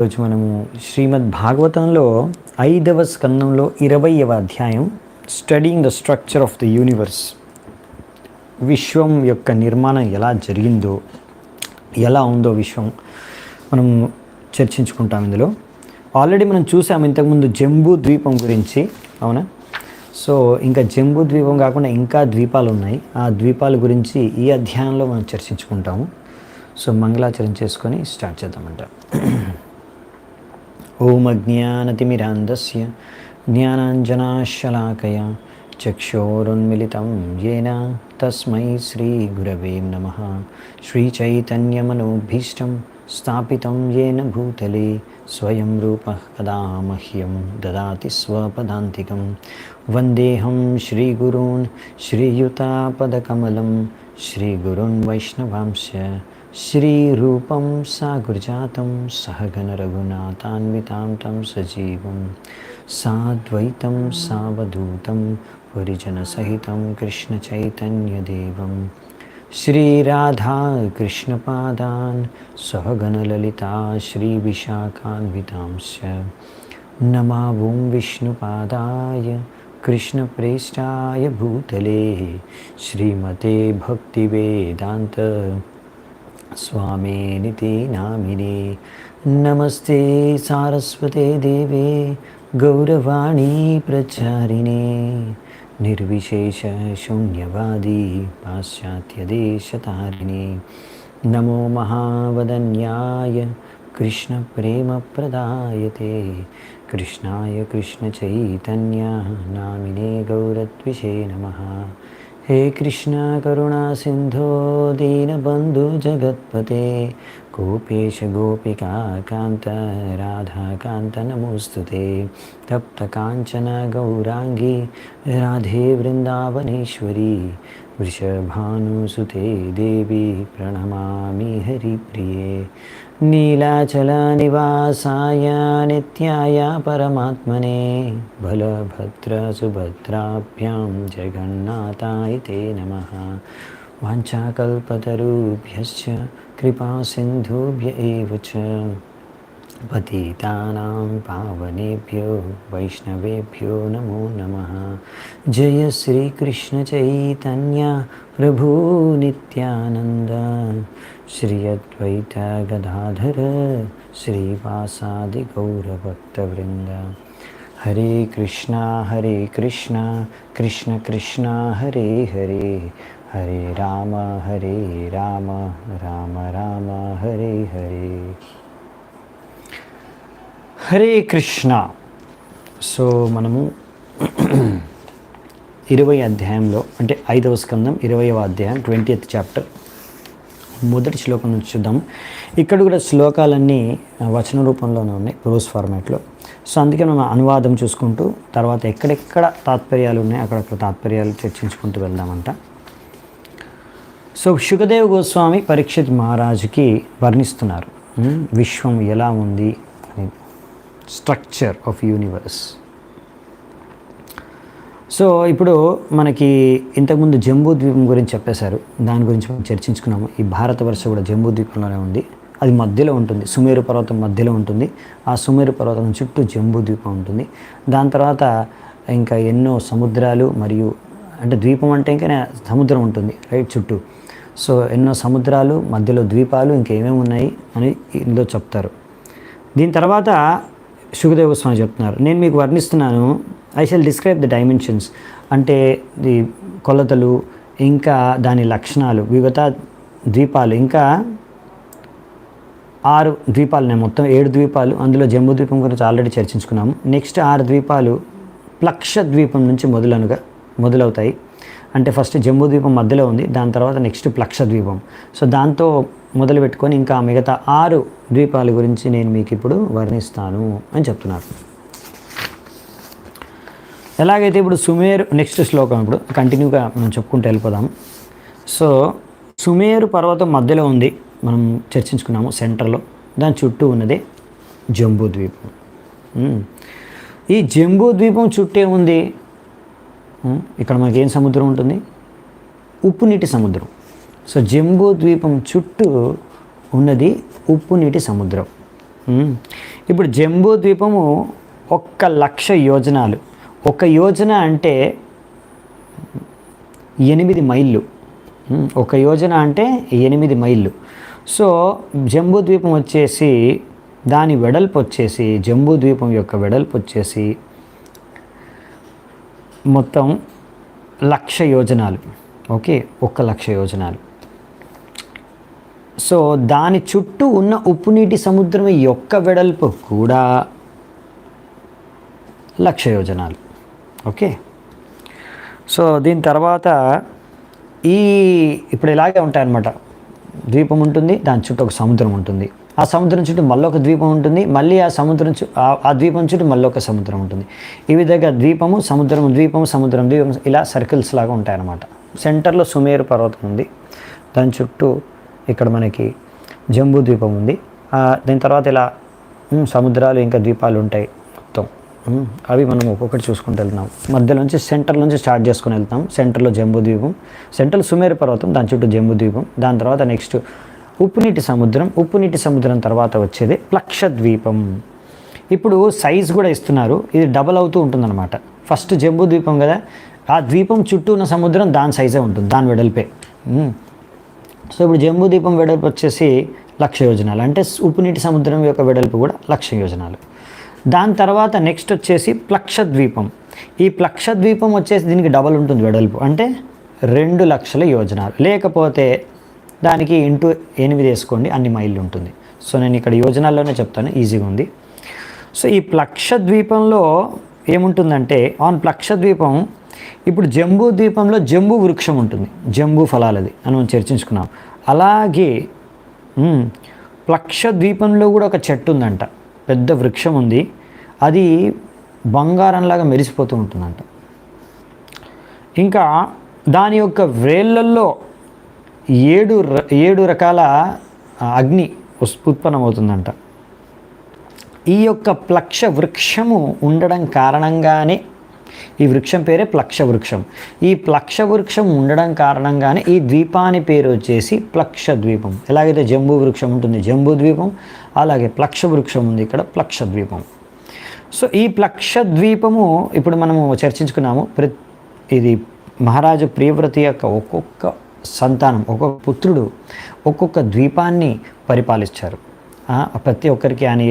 రోజు మనము శ్రీమద్ భాగవతంలో 5వ స్కందంలో 20వ అధ్యాయం studying the structure of the universe, విశ్వం యొక్క నిర్మాణం ఎలా జరిగిందో, ఎలా ఉందో విశ్వం మనం చర్చించుకుంటాం. ఇందులో ఆల్రెడీ మనం చూసాము ఇంతకుముందు జంబూ ద్వీపం గురించి, అవునా? సో ఇంకా జంబూ ద్వీపం కాకుండా ఇంకా ద్వీపాలు ఉన్నాయి. ఆ ద్వీపాల గురించి ఈ అధ్యాయంలో మనం చర్చించుకుంటాము. సో మంగళాచరణ చేసుకొని స్టార్ట్ చేద్దామంట. ఓం అజ్ఞానతిమిరాంధస్య జ్ఞానాంజనాశలాకయా చక్షోరున్మిళితం యేన తస్మై శ్రీగురవే నమః. శ్రీచైతన్యమనోభీష్టం స్థాపితం యేన భూతలే స్వయం రూపః కదా మహ్యం దదాతి స్వపదాంతికం. వందేహం శ్రీగురూన్ శ్రీయుతాపదకమలం శ్రీగురున్ వైష్ణవాంశ శ్రీరూపం సాగుర్జాతం సహగణ రఘునాథాన్వితాం తం సజీవం సాద్వైతం సావధూతం పరిజనసహితం కృష్ణ చైతన్యదేవం శ్రీరాధా కృష్ణపాదాన్ సహగణలలితా శ్రీవిశాఖాన్వితాంశ నమా ఓం విష్ణుపాదాయ కృష్ణప్రేష్టాయ భూతలే శ్రీమతే భక్తివేదాంత స్వామినితి నామినే. నమస్తే సారస్వతే దేవే గౌరవాణీ ప్రచారిణే నిర్విశేష శూన్యవాది పాశ్చాత్యదేశతారిణే. నమో మహావదన్యాయ కృష్ణ ప్రేమ ప్రదాయతే కృష్ణాయ కృష్ణ చైతన్య నామినే గౌరత్విషే నమః. హే కృష్ణ కరుణా సింధో దీనబంధు జగత్పతే గోపేశ గోపికా కాంత రాధాకాంత నమోస్తుతే. తప్త కాంచన గౌరాంగి రాధే వృందావనేశ్వరి వృషభానుసుతే దేవి ప్రణమామి హరిప్రియే. నీలాచల నివాసాయ నిత్యాయ పరమాత్మనే బలభద్ర సుభద్రాభ్యాం జగన్నాథాయ తే నమః. వాంఛాకల్పతరుభ్యశ్చ కృపా సింధుభ్య ఏవ చ పతితానాం పావనేభ్యో వైష్ణవేభ్యో నమో నమః. జయ శ్రీకృష్ణ చైతన్య ప్రభు నిత్యానంద శ్రీ అద్వైత గదాధర శ్రీవాసాది గౌరభక్తవృంద. హరే కృష్ణ కృష్ణ కృష్ణ హరే హరే హరే రామ రామ రామ హరే హరే. హరే కృష్ణ. సో మనము 20వ అధ్యాయంలో, అంటే 5వ స్కందం 20వ అధ్యాయం 20th చాప్టర్ మొదటి శ్లోకం నుంచి చూద్దాం. ఇక్కడ కూడా శ్లోకాలన్నీ వచన రూపంలోనే ఉన్నాయి, ప్రోస్ ఫార్మాట్లో. సో అందుకే మనం అనువాదం చూసుకుంటూ తర్వాత ఎక్కడెక్కడ తాత్పర్యాలు ఉన్నాయి అక్కడక్కడ తాత్పర్యాలు చర్చించుకుంటూ వెళ్దామంట. సో శుకదేవ్ గోస్వామి పరీక్షిత్ మహారాజుకి వర్ణిస్తున్నారు విశ్వం ఎలా ఉంది అని, స్ట్రక్చర్ ఆఫ్ యూనివర్స్. సో ఇప్పుడు మనకి ఇంతకుముందు జంబూ ద్వీపం గురించి చెప్పేశారు, దాని గురించి మనం చర్చించుకున్నాము. ఈ భారతవర్ష కూడా జంబూ ద్వీపంలోనే ఉంది, అది మధ్యలో ఉంటుంది, సుమేరు పర్వతం మధ్యలో ఉంటుంది. ఆ సుమేరు పర్వతం చుట్టూ జంబూ ద్వీపం ఉంటుంది. దాని తర్వాత ఇంకా ఎన్నో సముద్రాలు, మరియు అంటే ద్వీపం అంటే ఇంకా సముద్రం ఉంటుంది రైట్ చుట్టూ. సో ఎన్నో సముద్రాలు, మధ్యలో ద్వీపాలు, ఇంకేమేమి ఉన్నాయి అని ఇందులో చెప్తారు. దీని తర్వాత శుకదేవ గోస్వామి చెప్తున్నారు, నేను మీకు వర్ణిస్తున్నాను, I shall describe the dimensions, అంటే ది కొలతలు, ఇంకా దాని లక్షణాలు, వివిధ ద్వీపాలు, ఇంకా 6 ద్వీపాలు ఉన్నాయి, మొత్తం 7 ద్వీపాలు. అందులో జంబూ ద్వీపం గురించి ఆల్రెడీ చర్చించుకున్నాము. నెక్స్ట్ 6 ద్వీపాలు ప్లక్ష ద్వీపం నుంచి మొదలవుతాయి. అంటే ఫస్ట్ జంబూ ద్వీపం మధ్యలో ఉంది, దాని తర్వాత నెక్స్ట్ ప్లక్ష ద్వీపం. సో దాంతో మొదలు పెట్టుకొని ఇంకా మిగతా 6 ద్వీపాల గురించి నేను మీకు ఇప్పుడు వర్ణిస్తాను అని చెప్తున్నారు. ఎలాగైతే ఇప్పుడు సుమేరు, నెక్స్ట్ శ్లోకం ఇప్పుడు కంటిన్యూగా మనం చెప్పుకుంటూ వెళ్ళిపోదాం. సో సుమేరు పర్వతం మధ్యలో ఉంది, మనం చర్చించుకున్నాము, సెంటర్లో. దాని చుట్టూ ఉన్నదే జంబూ ద్వీపం. ఈ జంబూ ద్వీపం చుట్టే ఉంది, ఇక్కడ మనకి ఏం సముద్రం ఉంటుంది? ఉప్పు నీటి సముద్రం. సో జంబూ ద్వీపం చుట్టూ ఉన్నది ఉప్పు నీటి సముద్రం. ఇప్పుడు జంబూ ద్వీపము 1,00,000 యోజనాలు. ఒక యోజన అంటే 8 మైళ్ళు. ఒక యోజన అంటే 8 మైళ్ళు. సో జంబూ ద్వీపం వచ్చేసి దాని వెడల్పు వచ్చేసి జంబూ ద్వీపం యొక్క వెడల్పు వచ్చేసి మొత్తం 1,00,000 యోజనాలు. ఓకే, 1,00,000 యోజనాలు. సో దాని చుట్టూ ఉన్న ఉప్పు నీటి సముద్రం యొక్క వెడల్పు కూడా 1,00,000 యోజనాలు. ఓకే, సో దీని తర్వాత ఇప్పుడు ఇలాగే ఉంటాయన్నమాట. ద్వీపం ఉంటుంది, దాని చుట్టూ ఒక సముద్రం ఉంటుంది, ఆ సముద్రం చుట్టూ మళ్ళీ ఒక ద్వీపం ఉంటుంది, మళ్ళీ ఆ సముద్రం ఆ ద్వీపం చుట్టూ మళ్ళీ ఒక సముద్రం ఉంటుంది. ఈ విధంగా ద్వీపము సముద్రం ద్వీపం సముద్రం ద్వీపం ఇలా సర్కిల్స్ లాగా ఉంటాయన్నమాట. సెంటర్లో సుమేరు పర్వతం ఉంది, దాని చుట్టూ ఇక్కడ మనకి జంబూ ద్వీపం ఉంది. దీని తర్వాత ఇలా సముద్రాలు ఇంకా ద్వీపాలు ఉంటాయి మొత్తం. అవి మనం ఒక్కొక్కటి చూసుకుంటూ వెళ్తున్నాం. మధ్యలో నుంచి సెంటర్ నుంచి స్టార్ట్ చేసుకుని వెళ్తాం. సెంటర్లో జంబూ ద్వీపం, సెంటర్లో సుమేరు పర్వతం, దాని చుట్టూ జంబూ ద్వీపం, దాని తర్వాత నెక్స్ట్ ఉప్పునీటి సముద్రం, ఉప్పునీటి సముద్రం తర్వాత వచ్చేది ప్లక్షద్వీపం. ఇప్పుడు సైజ్ కూడా ఇస్తున్నారు, ఇది డబల్ అవుతూ ఉంటుందన్నమాట. ఫస్ట్ జంబూ ద్వీపం కదా, ఆ ద్వీపం చుట్టూ ఉన్న సముద్రం దాని సైజే ఉంటుంది, దాని వెడల్పే. సో ఇప్పుడు జంబూ ద్వీపం వెడల్పు వచ్చేసి 1,00,000 యోజనాలు, అంటే ఉప్పునీటి సముద్రం యొక్క వెడల్పు కూడా 1,00,000 యోజనాలు. దాని తర్వాత నెక్స్ట్ వచ్చేసి ప్లక్షద్వీపం. ఈ ప్లక్షద్వీపం వచ్చేసి దీనికి డబల్ ఉంటుంది వెడల్పు, అంటే 2,00,000 యోజనాలు. లేకపోతే దానికి ఇంటూ 8 వేసుకోండి, అన్ని మైళ్ళు ఉంటుంది. సో నేను ఇక్కడ యోజనాల్లోనే చెప్తాను, ఈజీగా ఉంది. సో ఈ ప్లక్షద్వీపంలో ఏముంటుందంటే, ప్లక్షద్వీపం ఇప్పుడు జంబూ ద్వీపంలో జంబూ వృక్షం ఉంటుంది, జంబూ ఫలాలది అని మనం చర్చించుకున్నాం. అలాగే ప్లక్షద్వీపంలో కూడా ఒక చెట్టు ఉందంట, పెద్ద వృక్షం ఉంది, అది బంగారంలాగా మెరిసిపోతూ ఉంటుందంట. ఇంకా దాని యొక్క వేళ్ళల్లో 7 రకాల అగ్ని ఉత్పన్నమవుతుందంట. ఈ యొక్క ప్లక్ష వృక్షము ఉండడం కారణంగానే, ఈ వృక్షం పేరే ప్లక్ష వృక్షం. ఈ ప్లక్ష వృక్షం ఉండడం కారణంగానే ఈ ద్వీపాని పేరు వచ్చేసి ప్లక్ష ద్వీపం. ఎలాగైతే జంబూ వృక్షం ఉంటుంది జంబూ ద్వీపం, అలాగే ప్లక్ష వృక్షం ఉంది ఇక్కడ ప్లక్ష ద్వీపం. సో ఈ ప్లక్ష ద్వీపము ఇప్పుడు మనము చర్చించుకున్నాము. ఇది మహారాజు ప్రియవ్రతి యొక్క ఒక్కొక్క సంతానం, ఒక్కొక్క పుత్రుడు ఒక్కొక్క ద్వీపాన్ని పరిపాలించారు. ప్రతి ఒక్కరికి ఆయన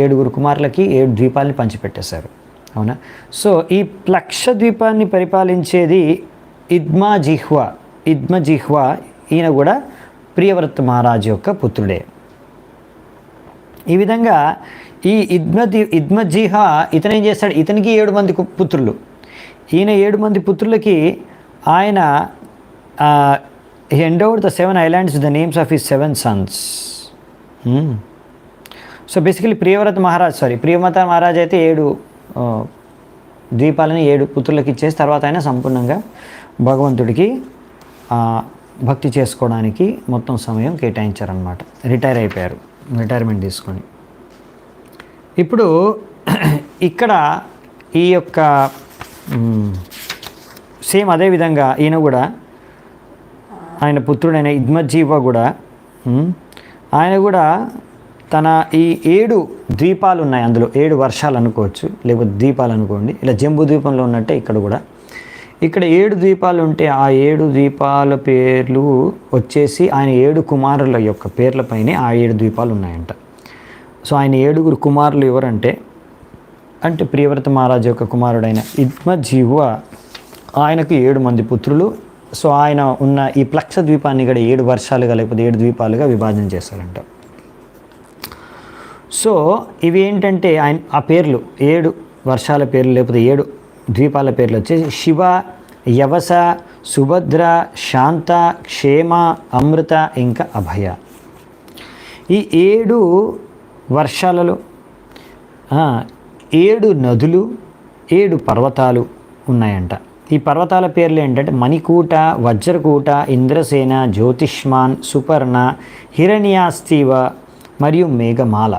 7 కుమారులకి 7 ద్వీపాలని పంచిపెట్టేశారు, అవునా. సో ఈ ప్లక్ష ద్వీపాన్ని పరిపాలించేది ఇద్మజిహ్వా. ఈయన కూడా ప్రియవ్రత మహారాజు యొక్క పుత్రుడే. ఈ విధంగా ఈ ఇద్మజిహా ఇతను ఏం చేస్తాడు, ఇతనికి 7 మంది పుత్రులు. ఈయన 7 మంది పుత్రులకి ఆయన he endowed the 7 islands with the names of his 7 sons. So basically Priyavrata Maharaj అయితే 7 ద్వీపాలని 7 పుత్రులకు ఇచ్చేసి తర్వాత ఆయన సంపూర్ణంగా భగవంతుడికి భక్తి చేసుకోవడానికి మొత్తం సమయం కేటాయించారనమాట. రిటైర్ అయిపోయారు, రిటైర్మెంట్ తీసుకొని. ఇప్పుడు ఇక్కడ ఈ యొక్క సేమ్ అదేవిధంగా ఈయన కూడా, ఆయన పుత్రుడైన ఇద్మజీవ కూడా, ఆయన కూడా తన ఈ 7 ద్వీపాలు ఉన్నాయి, అందులో 7 వర్షాలు అనుకోవచ్చు, లేకపోతే ద్వీపాలు అనుకోండి. ఇలా జంబూ ద్వీపంలో ఉన్నట్టే ఇక్కడ కూడా, ఇక్కడ 7 ద్వీపాలు ఉంటే ఆ 7 ద్వీపాల పేర్లు వచ్చేసి ఆయన 7 కుమారుల యొక్క పేర్లపైనే ఆ 7 ద్వీపాలు ఉన్నాయంట. సో ఆయన 7 కుమారులు ఎవరంటే, ప్రియవ్రత మహారాజు యొక్క కుమారుడైన ఇద్మజీవ, ఆయనకు 7 మంది పుత్రులు. సో ఆయన ఉన్న ఈ ప్లక్ష ద్వీపాన్ని ఇక్కడ 7 వర్షాలుగా లేకపోతే 7 ద్వీపాలుగా విభాజన చేశారంట. సో ఇవి ఏంటంటే ఆయన ఆ పేర్లు 7 వర్షాల పేర్లు లేకపోతే 7 ద్వీపాల పేర్లు వచ్చేసి శివ, యవస, సుభద్ర, శాంత, క్షేమ, అమృత, ఇంకా అభయ. ఈ 7 వర్షాలలో 7 నదులు, 7 పర్వతాలు ఉన్నాయంట. ఈ పర్వతాల పేర్లు ఏంటంటే మణికూట, వజ్రకూట, ఇంద్రసేన, జ్యోతిష్మాన్, సుపర్ణ, హిరణ్యాస్తివ మరియు మేఘమాల.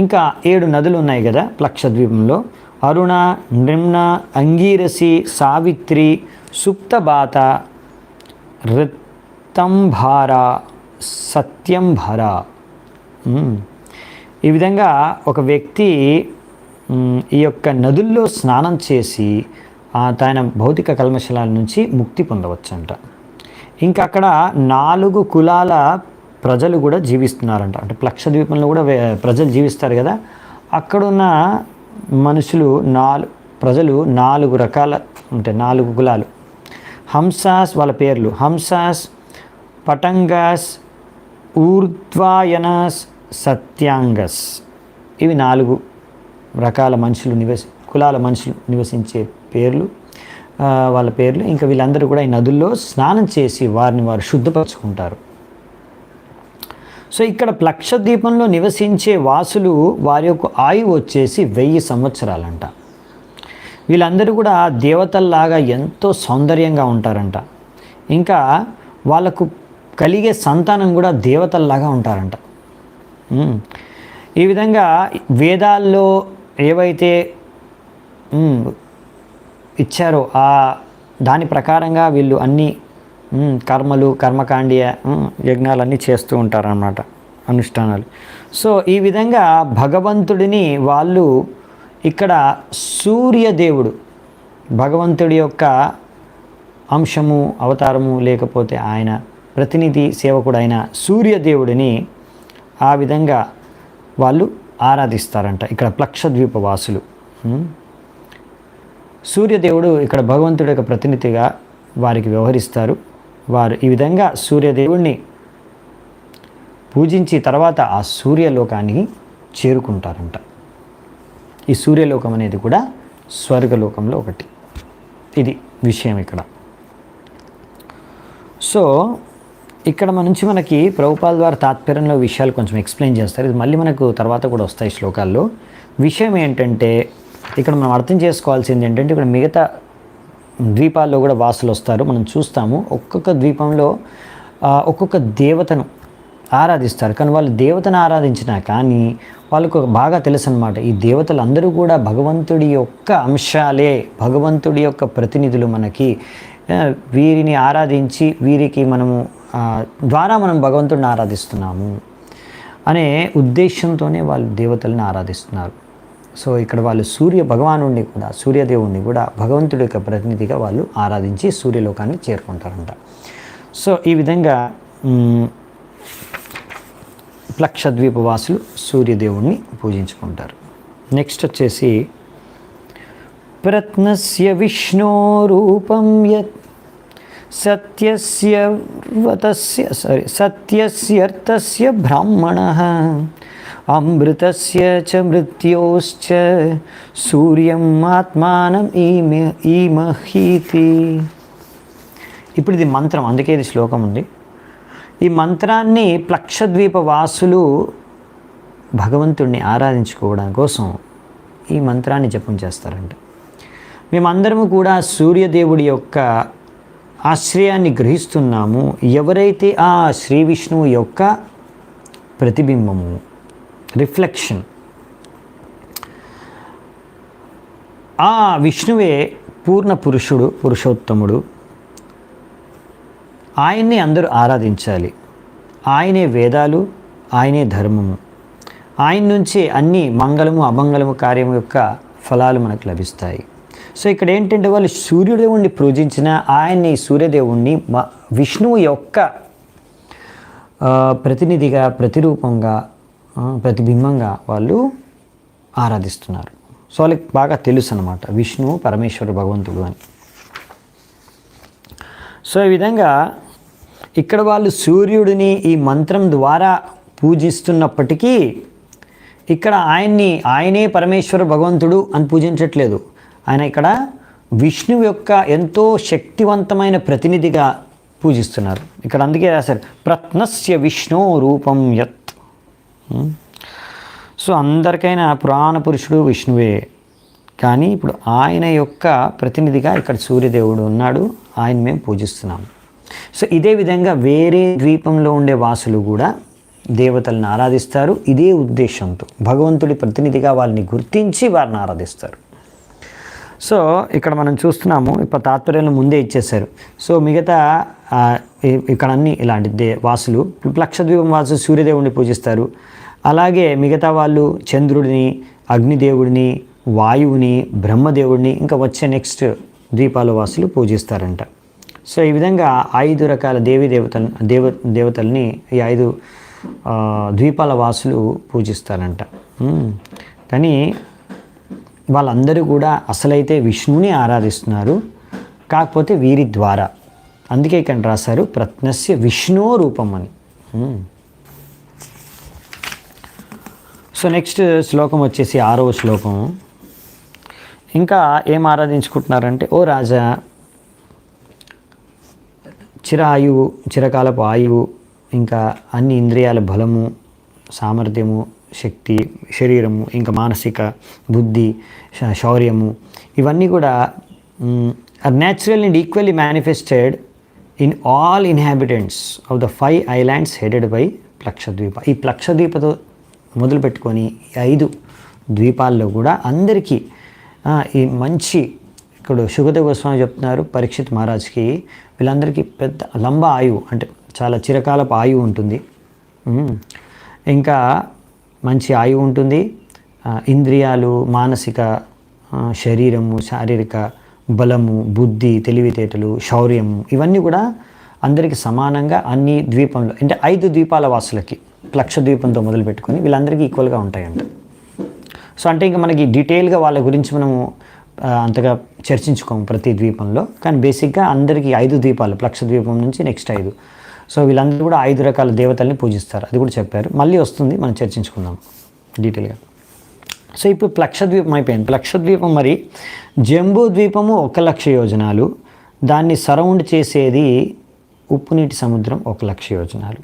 ఇంకా 7 నదులు ఉన్నాయి కదా ప్లక్షద్వీపంలో, అరుణ, నృమ్న, అంగీరసి, సావిత్రి, సుప్తబాత, రిత్తంభార, సత్యంభర. ఈ విధంగా ఒక వ్యక్తి ఈ యొక్క నదుల్లో స్నానం చేసి తన భౌతిక కల్మషాల నుంచి ముక్తి పొందవచ్చంట. ఇంకా అక్కడ 4 కులాల ప్రజలు కూడా జీవిస్తున్నారంట. అంటే లక్షద్వీపంలో కూడా ప్రజలు జీవిస్తారు కదా, అక్కడున్న మనుషులు ప్రజలు 4 రకాల, అంటే 4 కులాలు. హంసాస్, వాళ్ళ పేర్లు హంసాస్, పటంగాస్, ఊర్ధ్వాయనాస్, సత్యాంగస్. ఇవి 4 రకాల మనుషులు కులాల మనుషులు నివసించే పేర్లు, వాళ్ళ పేర్లు. ఇంకా వీళ్ళందరూ కూడా ఈ నదుల్లో స్నానం చేసి వారిని వారు శుద్ధపరచుకుంటారు. సో ఇక్కడ లక్షద్వీపంలో నివసించే వాసులు వారి యొక్క ఆయువు వచ్చేసి 1000 సంవత్సరాలంట. వీళ్ళందరూ కూడా దేవతల్లాగా ఎంతో సౌందర్యంగా ఉంటారంట. ఇంకా వాళ్ళకు కలిగే సంతానం కూడా దేవతల్లాగా ఉంటారంట. ఈ విధంగా వేదాల్లో ఏవైతే ఇచ్చారో దాని ప్రకారంగా వీళ్ళు అన్ని కర్మలు, కర్మకాండీయ యజ్ఞాలన్నీ చేస్తూ ఉంటారన్నమాట, అనుష్ఠానాలు. సో ఈ విధంగా భగవంతుడిని వాళ్ళు ఇక్కడ సూర్యదేవుడు, భగవంతుడి యొక్క అంశము, అవతారము, లేకపోతే ఆయన ప్రతినిధి సేవకుడు అయిన సూర్యదేవుడిని ఆ విధంగా వాళ్ళు ఆరాధిస్తారంట ఇక్కడ లక్షద్వీప వాసులు. సూర్యదేవుడు ఇక్కడ భగవంతుడి యొక్క ప్రతినిధిగా వారికి వ్యవహరిస్తారు. వారు ఈ విధంగా సూర్యదేవుడిని పూజించి తర్వాత ఆ సూర్యలోకానికి చేరుకుంటారంట. ఈ సూర్యలోకం అనేది కూడా స్వర్గలోకంలో ఒకటి. ఇది విషయం ఇక్కడ. సో ఇక్కడ నుంచి మనకి ప్రభుపాల ద్వారా తాత్పర్యంలో విషయాలు కొంచెం ఎక్స్ప్లెయిన్ చేస్తారు. ఇది మళ్ళీ మనకు తర్వాత కూడా వస్తాయి శ్లోకాల్లో. విషయం ఏంటంటే ఇక్కడ మనం అర్థం చేసుకోవాల్సింది ఏంటంటే, ఇక్కడ మిగతా ద్వీపాల్లో కూడా వాసులు వస్తారు, మనం చూస్తాము. ఒక్కొక్క ద్వీపంలో ఒక్కొక్క దేవతను ఆరాధిస్తారు. కానీ వాళ్ళు దేవతను ఆరాధించినా కానీ వాళ్ళకు బాగా తెలుసు అన్నమాట, ఈ దేవతలందరూ కూడా భగవంతుడి యొక్క అంశాలే, భగవంతుడి యొక్క ప్రతినిధులు. మనకి వీరిని ఆరాధించి వీరికి మనము ద్వారా మనం భగవంతుడిని ఆరాధిస్తున్నాము అనే ఉద్దేశంతోనే వాళ్ళు దేవతలను ఆరాధిస్తున్నారు. సో ఇక్కడ వాళ్ళు సూర్య భగవానుడిని కూడా, సూర్యదేవుడిని కూడా భగవంతుడి యొక్క ప్రతినిధిగా వాళ్ళు ఆరాధించి సూర్యలోకాన్ని చేరుకుంటారంట. సో ఈ విధంగా లక్షద్వీపవాసులు సూర్యదేవుడిని పూజించుకుంటారు. నెక్స్ట్ వచ్చేసి ప్రత్నస్య విష్ణో రూపం యత్ సత్యస్యర్థస్య బ్రాహ్మణః అమృతస్య చ మృత్యోశ్చ సూర్యం ఆత్మానం ఈమహీతి. ఇప్పుడు ఇది మంత్రం, అందుకే ఇది శ్లోకం ఉంది. ఈ మంత్రాన్ని లక్షద్వీప వాసులు భగవంతుడిని ఆరాధించుకోవడం కోసం ఈ మంత్రాన్ని జపం చేస్తారంట. మేమందరము కూడా సూర్యదేవుడి యొక్క ఆశ్రయాన్ని గ్రహిస్తున్నాము. ఎవరైతే ఆ శ్రీ విష్ణువు యొక్క ప్రతిబింబము, రిఫ్లెక్షన్, ఆ విష్ణువే పూర్ణ పురుషుడు, పురుషోత్తముడు. ఆయన్ని అందరూ ఆరాధించాలి. ఆయనే వేదాలు, ఆయనే ధర్మము. ఆయన నుంచే అన్ని మంగళము అమంగళము కార్యము యొక్క ఫలాలు మనకు లభిస్తాయి. సో ఇక్కడ ఏంటంటే వాళ్ళు సూర్యదేవుణ్ణి పూజించిన ఆయన్ని, సూర్యదేవుణ్ణి విష్ణువు యొక్క ప్రతినిధిగా, ప్రతిరూపంగా, ప్రతిబింబంగా వాళ్ళు ఆరాధిస్తున్నారు. సో వాళ్ళకి బాగా తెలుసు అన్నమాట విష్ణువు పరమేశ్వరుడు భగవంతుడు అని. సో ఈ విధంగా ఇక్కడ వాళ్ళు సూర్యుడిని ఈ మంత్రం ద్వారా పూజిస్తున్నప్పటికీ ఇక్కడ ఆయనే పరమేశ్వర భగవంతుడు అని పూజించట్లేదు. ఆయన ఇక్కడ విష్ణువు యొక్క ఎంతో శక్తివంతమైన ప్రతినిధిగా పూజిస్తున్నారు. ఇక్కడ అందుకే రాశారు ప్రత్నస్య విష్ణు రూపం యత్. సో అందరికైనా పురాణ పురుషుడు విష్ణువే, కానీ ఇప్పుడు ఆయన యొక్క ప్రతినిధిగా ఇక్కడ సూర్యదేవుడు ఉన్నాడు, ఆయన మేము పూజిస్తున్నాము. సో ఇదే విధంగా వేరే ద్వీపంలో ఉండే వాసులు కూడా దేవతలను ఆరాధిస్తారు. ఇదే ఉద్దేశంతో భగవంతుడి ప్రతినిధిగా వాళ్ళని గుర్తించి వారిని ఆరాధిస్తారు. సో ఇక్కడ మనం చూస్తున్నాము, ఇప్పుడు తాత్పర్యంలో ముందే ఇచ్చేశారు. సో మిగతా ఇక్కడ అన్ని ఇలాంటి వాసులు లక్షద్వీపం వాసులు సూర్యదేవుడిని పూజిస్తారు. అలాగే మిగతా వాళ్ళు చంద్రుడిని, అగ్నిదేవుడిని, వాయువుని, బ్రహ్మదేవుడిని, ఇంకా వచ్చే నెక్స్ట్ ద్వీపాల వాసులు పూజిస్తారంట. సో ఈ విధంగా 5 రకాల దేవతల్ని ఈ 5 ద్వీపాల వాసులు పూజిస్తారంట. కానీ వాళ్ళందరూ కూడా అసలైతే విష్ణువుని ఆరాధిస్తున్నారు, కాకపోతే వీరి ద్వారా. అందుకే ఇక్కడ రాశారు ప్రత్నస్య విష్ణు రూపం అని. సో నెక్స్ట్ శ్లోకం వచ్చేసి 6వ శ్లోకం. ఇంకా ఏం ఆరాధించుకుంటున్నారంటే, ఓ రాజా, చిరాయువు, చిరకాలపు ఆయువు, ఇంకా అన్ని ఇంద్రియాల బలము, సామర్థ్యము, శక్తి, శరీరము, ఇంకా మానసిక బుద్ధి, శౌర్యము, ఇవన్నీ కూడా are natural and equally manifested in all inhabitants of the 5 islands headed by Plakshadvipa. ఈ ప్లక్షద్వీపతో మొదలుపెట్టుకొని 5 ద్వీపాల్లో కూడా అందరికీ ఈ మంచి, ఇక్కడ సుఖదేవ గోస్వామి చెప్తున్నారు పరీక్షిత్ మహారాజ్కి, వీళ్ళందరికీ పెద్ద లంబ ఆయువు, అంటే చాలా చిరకాలపు ఆయువు ఉంటుంది, ఇంకా మంచి ఆయువు ఉంటుంది, ఇంద్రియాలు, మానసిక, శరీరము, శారీరక బలము, బుద్ధి, తెలివితేటలు, శౌర్యము, ఇవన్నీ కూడా అందరికీ సమానంగా అన్ని ద్వీపంలో, అంటే 5 ద్వీపాల వాసులకి ప్లక్షద్వీపంతో మొదలుపెట్టుకొని వీళ్ళందరికీ ఈక్వల్గా ఉంటాయంట. సో అంటే ఇంకా మనకి డీటెయిల్గా వాళ్ళ గురించి మనము అంతగా చర్చించుకోము ప్రతి ద్వీపంలో, కానీ బేసిక్గా అందరికీ 5 ద్వీపాలు, ప్లక్షద్వీపం నుంచి నెక్స్ట్ 5. సో వీళ్ళందరూ కూడా 5 రకాల దేవతల్ని పూజిస్తారు, అది కూడా చెప్పారు. మళ్ళీ వస్తుంది, మనం చర్చించుకుందాం డీటెయిల్గా. సో ఇప్పుడు ప్లక్షద్వీపం అయిపోయింది. ప్లక్షద్వీపం మరి జంబూ ద్వీపము 1,00,000 యోజనాలు, దాన్ని సరౌండ్ చేసేది ఉప్పు నీటి సముద్రం 1,00,000 యోజనాలు.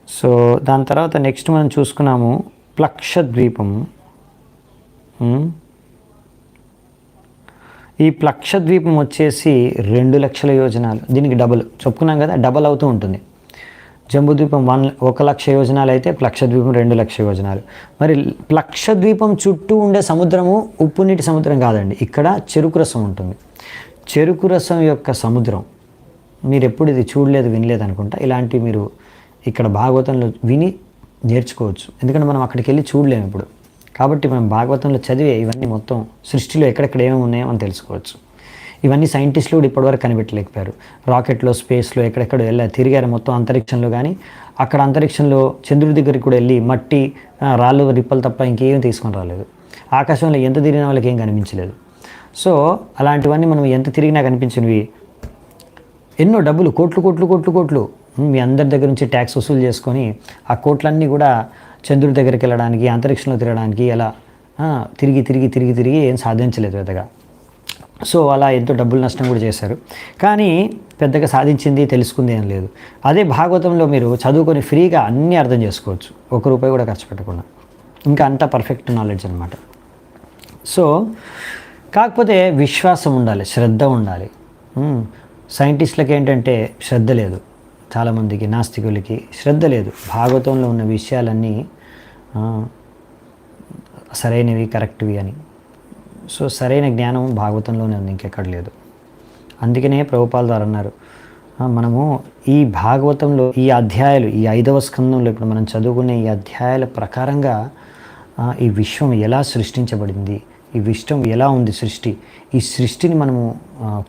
సో దాని తర్వాత నెక్స్ట్ మనం చూసుకున్నాము ప్లక్షద్వీపము. ఈ ప్లక్షద్వీపం వచ్చేసి 2,00,000 యోజనాలు, దీనికి డబుల్ చెప్పుకున్నాం కదా, డబల్ అవుతూ ఉంటుంది. జంబూద్వీపం 1,00,000 యోజనాలు అయితే ప్లక్షద్వీపం 2,00,000 యోజనాలు. మరి ప్లక్షద్వీపం చుట్టూ ఉండే సముద్రము ఉప్పు నీటి సముద్రం కాదండి, ఇక్కడ చెరుకు రసం ఉంటుంది. చెరుకు రసం యొక్క సముద్రం మీరు ఎప్పుడు ఇది చూడలేదు, వినలేదు అనుకుంటా. ఇలాంటివి మీరు ఇక్కడ భాగవతంలో విని నేర్చుకోవచ్చు, ఎందుకంటే మనం అక్కడికి వెళ్ళి చూడలేము ఇప్పుడు. కాబట్టి మనం భాగవతంలో చదివే ఇవన్నీ మొత్తం సృష్టిలో ఎక్కడెక్కడ ఏమేమి ఉన్నాయో మనం తెలుసుకోవచ్చు. ఇవన్నీ సైంటిస్టులు కూడా ఇప్పటివరకు కనిపెట్టలేకపోయారు. రాకెట్లో, స్పేస్లో ఎక్కడెక్కడ తిరిగారు మొత్తం అంతరిక్షంలో, కానీ అక్కడ అంతరిక్షంలో చంద్రుడి దగ్గరికి కూడా వెళ్ళి మట్టి, రాళ్ళు, రిప్పలు తప్ప ఇంకేం తీసుకొని రాలేదు. ఆకాశంలో ఎంత తిరిగినా వాళ్ళకి ఏం కనిపించలేదు. సో అలాంటివన్నీ మనం ఎంత తిరిగినా కనిపించినవి ఎన్నో డబ్బులు, కోట్లు మీ అందరి దగ్గర నుంచి ట్యాక్స్ వసూలు చేసుకొని ఆ కోట్లన్నీ కూడా చంద్రుడి దగ్గరికి వెళ్ళడానికి, అంతరిక్షంలో తిరగడానికి ఎలా తిరిగి ఏం సాధించలేదు పెద్దగా. సో అలా ఎంతో డబ్బులు నష్టం కూడా చేశారు, కానీ పెద్దగా సాధించింది, తెలుసుకుంది ఏం లేదు. అదే భాగవతంలో మీరు చదువుకొని ఫ్రీగా అన్నీ అర్థం చేసుకోవచ్చు, ₹1 కూడా ఖర్చు పెట్టకుండా. ఇంకా అంతా పర్ఫెక్ట్ నాలెడ్జ్ అనమాట. సో కాకపోతే విశ్వాసం ఉండాలి, శ్రద్ధ ఉండాలి. సైంటిస్టులకి ఏంటంటే శ్రద్ధ లేదు, చాలామందికి నాస్తికులకి శ్రద్ధ లేదు. భాగవతంలో ఉన్న విషయాలన్నీ సరైనవి, కరెక్ట్వి అని. సో సరైన జ్ఞానం భాగవతంలోనే ఉంది, ఇంకెక్కడ లేదు. అందుకనే ప్రభుపాల్ గారు అన్నారు, మనము ఈ భాగవతంలో ఈ అధ్యాయాలు, ఈ 5వ స్కందంలో ఇప్పుడు మనం చదువుకునే ఈ అధ్యాయాల ప్రకారంగా ఈ విశ్వం ఎలా సృష్టించబడింది, ఈ విశ్వం ఎలా ఉంది సృష్టి, ఈ సృష్టిని మనము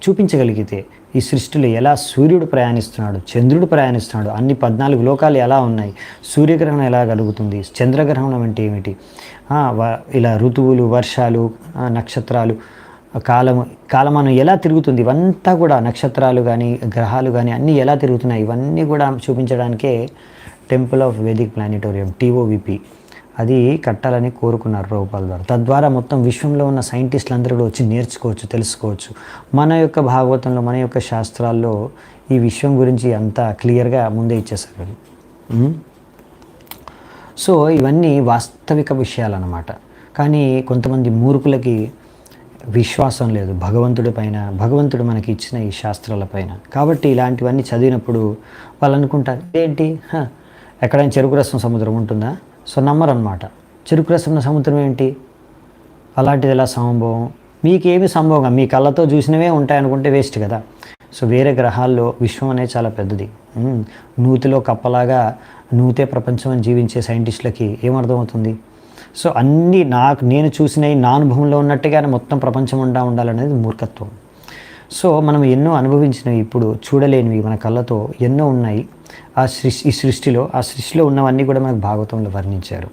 చూపించగలిగితే, ఈ సృష్టిలో ఎలా సూర్యుడు ప్రయాణిస్తున్నాడు, చంద్రుడు ప్రయాణిస్తున్నాడు, అన్ని 14 లోకాలు ఎలా ఉన్నాయి, సూర్యగ్రహణం ఎలా కలుగుతుంది, చంద్రగ్రహణం అంటే ఏమిటి, ఇలా ఋతువులు, వర్షాలు, నక్షత్రాలు, కాలమానం ఎలా తిరుగుతుంది, ఇవంతా కూడా నక్షత్రాలు కానీ గ్రహాలు కానీ అన్నీ ఎలా తిరుగుతున్నాయి, ఇవన్నీ కూడా చూపించడానికే temple of Vedic planetarium, TOVP, అది కట్టాలని కోరుకున్నారు ప్రభుపాల్ గారు. తద్వారా మొత్తం విశ్వంలో ఉన్న సైంటిస్టులు అందరూ కూడా వచ్చి నేర్చుకోవచ్చు, తెలుసుకోవచ్చు. మన యొక్క భాగవతంలో, మన యొక్క శాస్త్రాల్లో ఈ విశ్వం గురించి అంతా క్లియర్గా ముందే ఇచ్చేసారు. సో ఇవన్నీ వాస్తవిక విషయాలు అన్నమాట. కానీ కొంతమంది మూర్ఖులకి విశ్వాసం లేదు భగవంతుడి పైన, భగవంతుడు మనకి ఇచ్చిన ఈ శాస్త్రాల పైన. కాబట్టి ఇలాంటివన్నీ చదివినప్పుడు వాళ్ళు అనుకుంటారు, ఏంటి ఎక్కడైనా చెరుకు రసం సముద్రం ఉంటుందా? సో నమ్మరన్నమాట. చెరుకు రసం సముద్రం ఏంటి, అలాంటిది ఎలా సంభవం? మీకేమి సంభవంగా మీ కళ్ళతో చూసినవే ఉంటాయనుకుంటే వేస్ట్ కదా. సో వేరే గ్రహాల్లో విశ్వం అనేది చాలా పెద్దది. నూతిలో కప్పలాగా నూతే ప్రపంచం అని జీవించే సైంటిస్టులకి ఏమర్థమవుతుంది? సో అన్నీ నేను చూసినవి నా అనుభవంలో ఉన్నట్టుగానే మొత్తం ప్రపంచం ఉండాలనేది మూర్ఖత్వం. సో మనం ఎన్నో అనుభవించినవి, ఇప్పుడు చూడలేనివి మన కళ్ళతో ఎన్నో ఉన్నాయి ఈ సృష్టిలో ఉన్నవన్నీ కూడా మనకు భాగవతంలో వర్ణించారు.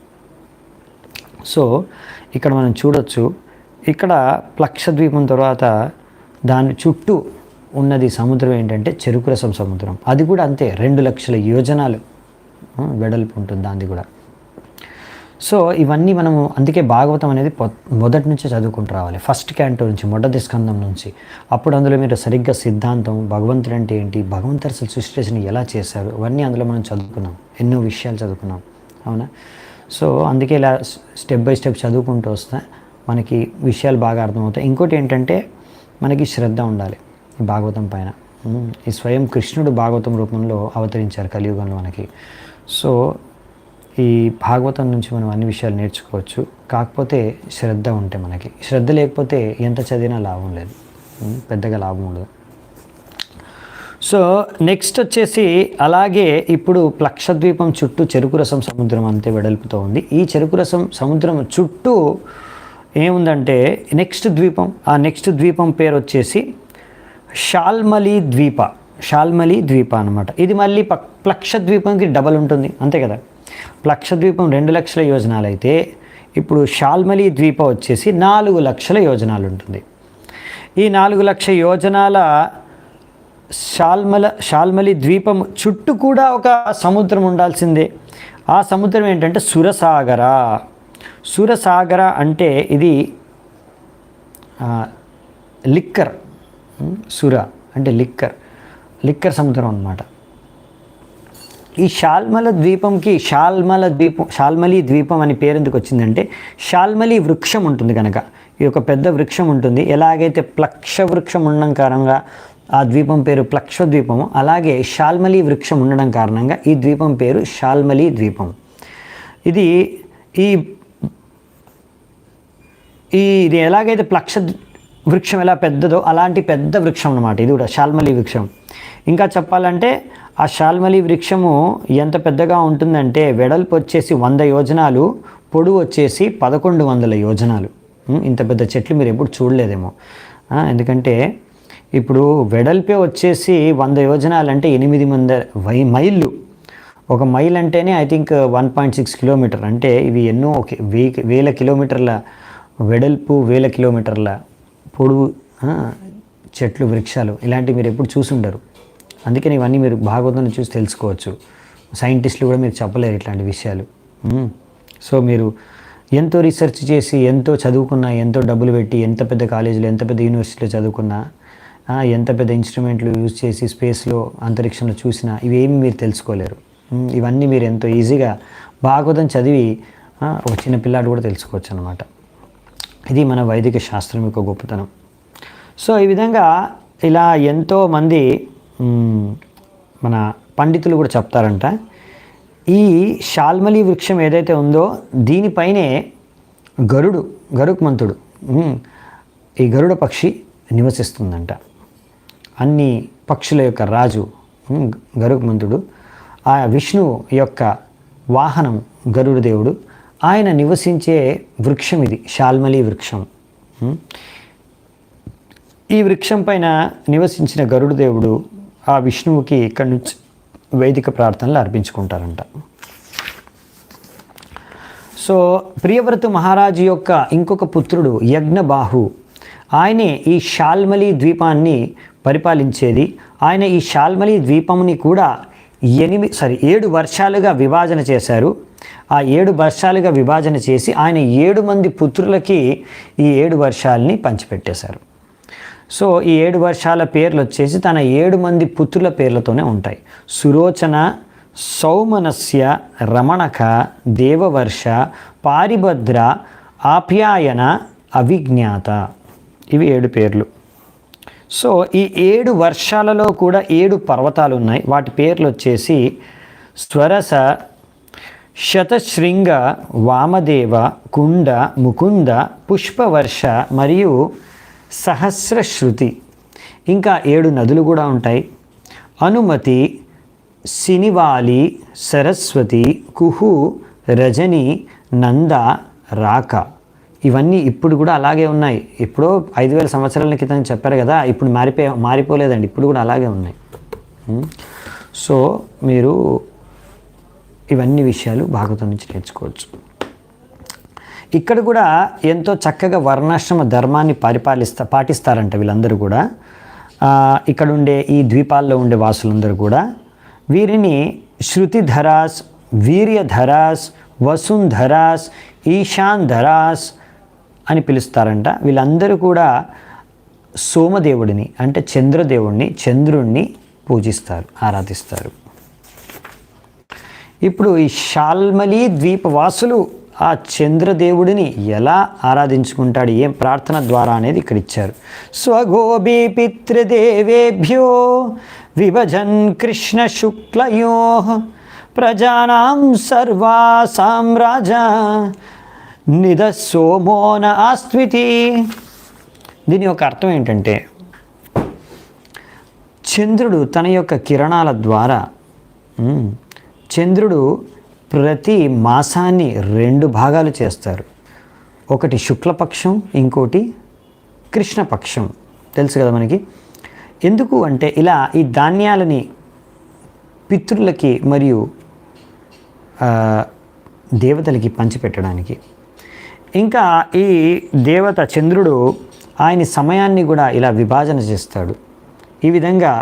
సో ఇక్కడ మనం చూడొచ్చు, ఇక్కడ ప్లక్షద్వీపం తర్వాత దాని చుట్టూ ఉన్నది సముద్రం ఏంటంటే చెరుకు రసం సముద్రం. అది కూడా అంతే, 2 లక్షల యోజనాలు వెడల్పు ఉంటుంది దాన్ని కూడా. సో ఇవన్నీ మనము అందుకే భాగవతం అనేది మొదటి నుంచే చదువుకుంటూ రావాలి, ఫస్ట్ క్యాంటో నుంచి, మొదటి స్కందం నుంచి. అప్పుడు అందులో మీరు సరిగ్గా సిద్ధాంతం, భగవంతుడు అంటే ఏంటి, భగవంతుడు అసలు సృష్టిని ఎలా చేశారు, అవన్నీ అందులో మనం చదువుకున్నాం, ఎన్నో విషయాలు చదువుకున్నాం, అవునా? సో అందుకే ఇలా స్టెప్ బై స్టెప్ చదువుకుంటూ వస్తే మనకి విషయాలు బాగా అర్థమవుతాయి. ఇంకోటి ఏంటంటే మనకి శ్రద్ధ ఉండాలి ఈ భాగవతం పైన. ఈ స్వయం కృష్ణుడు భాగవతం రూపంలో అవతరించారు కలియుగంలో మనకి. సో ఈ భాగవతం నుంచి మనం అన్ని విషయాలు నేర్చుకోవచ్చు. కాకపోతే శ్రద్ధ ఉంటే, మనకి శ్రద్ధ లేకపోతే ఎంత చదివినా లాభం లేదు, పెద్దగా లాభం ఉండదు. సో నెక్స్ట్ వచ్చేసి అలాగే ఇప్పుడు ప్లక్షద్వీపం చుట్టూ చెరుకు రసం సముద్రం అంతే వెడల్పుతో ఉంది. ఈ చెరుకు రసం సముద్రం చుట్టూ ఏముందంటే నెక్స్ట్ ద్వీపం, ఆ నెక్స్ట్ ద్వీపం పేరు వచ్చేసి షాల్మలి ద్వీప అనమాట. ఇది మళ్ళీ ప్లక్షద్వీపంకి డబల్ ఉంటుంది, అంతే కదా. ప్లక్షద్వీపం 2 లక్షల యోజనాలు అయితే ఇప్పుడు షాల్మలి ద్వీప వచ్చేసి 4 లక్షల యోజనాలు ఉంటుంది. ఈ 4 లక్షల యోజనాల షాల్మలి ద్వీపం చుట్టూ కూడా ఒక సముద్రం ఉండాల్సిందే. ఆ సముద్రం ఏంటంటే సురసాగర అంటే ఇది లిక్కర్, సుర అంటే లిక్కర్ సముద్రం అన్నమాట. ఈ షాల్మలి ద్వీపం అని పేరు ఎందుకు వచ్చిందంటే షాల్మలి వృక్షం ఉంటుంది కనుక, ఈ ఒక పెద్ద వృక్షం ఉంటుంది. ఎలాగైతే ప్లక్ష వృక్షం ఉండడం కారణంగా ఆ ద్వీపం పేరు ప్లక్షద్వీపము, అలాగే షాల్మలి వృక్షం ఉండడం కారణంగా ఈ ద్వీపం పేరు షాల్మలి ద్వీపం. ఇది ఇది ఎలాగైతే ప్లక్ష వృక్షం ఎలా పెద్దదో అలాంటి పెద్ద వృక్షం అన్నమాట ఇది కూడా, షాల్మలి వృక్షం. ఇంకా చెప్పాలంటే ఆ షాల్మలి వృక్షము ఎంత పెద్దగా ఉంటుందంటే వెడల్పు వచ్చేసి 100 యోజనాలు, పొడవు వచ్చేసి 1100 యోజనాలు. ఇంత పెద్ద చెట్లు మీరు ఎప్పుడు చూడలేదేమో, ఎందుకంటే ఇప్పుడు వెడల్పే వచ్చేసి 100 యోజనాలు అంటే 800 మైళ్ళు. ఒక మైల్ అంటేనే ఐ థింక్ 1.6 కిలోమీటర్. అంటే ఇవి ఎన్నో వేల కిలోమీటర్ల వెడల్పు, 1000 కిలోమీటర్ల పొడవు చెట్లు, వృక్షాలు ఇలాంటివి మీరు ఎప్పుడు చూసుండరు. అందుకని ఇవన్నీ మీరు భాగవతాన్ని చూసి తెలుసుకోవచ్చు. సైంటిస్టులు కూడా మీరు చెప్పలేరు ఇట్లాంటి విషయాలు. సో మీరు ఎంతో రీసెర్చ్ చేసి, ఎంతో చదువుకున్నా, ఎంతో డబ్బులు పెట్టి, ఎంత పెద్ద కాలేజీలో, ఎంత పెద్ద యూనివర్సిటీలో చదువుకున్నా, ఎంత పెద్ద ఇన్స్ట్రుమెంట్లు యూజ్ చేసి స్పేస్లో, అంతరిక్షంలో చూసినా ఇవేమి మీరు తెలుసుకోలేరు. ఇవన్నీ మీరు ఎంతో ఈజీగా భాగవతం చదివి ఒక చిన్న పిల్లాడు కూడా తెలుసుకోవచ్చు అన్నమాట. ఇది మన వైదిక శాస్త్రం యొక్క గొప్పతనం. సో ఈ విధంగా ఇలా ఎంతోమంది మన పండితులు కూడా చెప్తారంట, ఈ షాల్మలి వృక్షం ఏదైతే ఉందో దీనిపైనే గరుత్మంతుడు, ఈ గరుడ పక్షి నివసిస్తుందంట. అన్ని పక్షుల యొక్క రాజు గరుత్మంతుడు, ఆ విష్ణువు యొక్క వాహనం గరుడ దేవుడు, ఆయన నివసించే వృక్షం ఇది షాల్మలి వృక్షం. ఈ వృక్షం పైన నివసించిన గరుడ దేవుడు ఆ విష్ణువుకి ఇక్కడి నుంచి వైదిక ప్రార్థనలు అర్పించుకుంటారంట. సో ప్రియవ్రత మహారాజు యొక్క ఇంకొక పుత్రుడు యజ్ఞబాహు, ఆయనే ఈ షాల్మలి ద్వీపాన్ని పరిపాలించేది. ఆయన ఈ షాల్మలి ద్వీపంని కూడా 7 వర్షాలుగా విభజన చేశారు. ఆ 7 వర్షాలుగా విభజన చేసి ఆయన 7 మంది పుత్రులకి ఈ 7 వర్షాలని పంచిపెట్టేశారు. సో ఈ 7 వర్షాల పేర్లు వచ్చేసి తన 7 మంది పుత్రుల పేర్లతోనే ఉంటాయి. సురోచన, సౌమనస్య, రమణక, దేవవర్ష, పారిభద్ర, ఆప్యాయన, అవిజ్ఞాత, ఇవి 7 పేర్లు. సో ఈ 7 వర్షాలలో కూడా 7 పర్వతాలు ఉన్నాయి. వాటి పేర్లు వచ్చేసి స్వరస, శతశృంగ, వామదేవ, కుండ, ముకుంద, పుష్పవర్ష మరియు సహస్రశ్రుతి. ఇంకా 7 నదులు కూడా ఉంటాయి. అనుమతి, సినివాలి, సరస్వతి, కుహు, రజని, నంద, రాక, ఇవన్నీ ఇప్పుడు కూడా అలాగే ఉన్నాయి. ఎప్పుడో 5000 సంవత్సరాల క్రితం చెప్పారు కదా, ఇప్పుడు మారిపోలేదండి, ఇప్పుడు కూడా అలాగే ఉన్నాయి. సో మీరు ఇవన్నీ విషయాలు భాగవతం నుంచి నేర్చుకోవచ్చు. ఇక్కడ కూడా ఎంతో చక్కగా వర్ణాశ్రమ ధర్మాన్ని పాటిస్తారంట వీళ్ళందరూ కూడా. ఇక్కడ ఉండే ఈ ద్వీపాల్లో ఉండే వాసులందరూ కూడా వీరిని శృతిధరాస్, వీర్యధరాస్, వసుంధరాస్, ఈశాన్ధరాస్ అని పిలుస్తారంట. వీళ్ళందరూ కూడా సోమదేవుడిని అంటే చంద్రుణ్ణి పూజిస్తారు, ఆరాధిస్తారు. ఇప్పుడు ఈ శాల్మలి ద్వీపవాసులు ఆ చంద్రదేవుడిని ఎలా ఆరాధించుకుంటాడు, ఏం ప్రార్థన ద్వారా అనేది ఇక్కడ ఇచ్చారు. స్వగోభీ పితృదేవేభ్యో విభజన్ కృష్ణ శుక్లయో ప్రజానాం సర్వా సామ్రాజ నిదసోమోన ఆస్త్వితి. దీని యొక్క అర్థం ఏంటంటే, చంద్రుడు తన యొక్క కిరణాల ద్వారా చంద్రుడు ప్రతి మాసాన్ని 2 భాగాలు చేస్తారు. ఒకటి శుక్లపక్షం, ఇంకోటి కృష్ణపక్షం. తెలుసు కదా మనకి. ఎందుకు అంటే ఇలా ఈ ధాన్యాలని పితృలకి మరియు దేవతలకి పంచిపెట్టడానికి. ఇంకా ఈ దేవత చంద్రుడు ఆయన సమయాన్ని కూడా ఇలా విభజన చేస్తాడు. ఈ విధంగా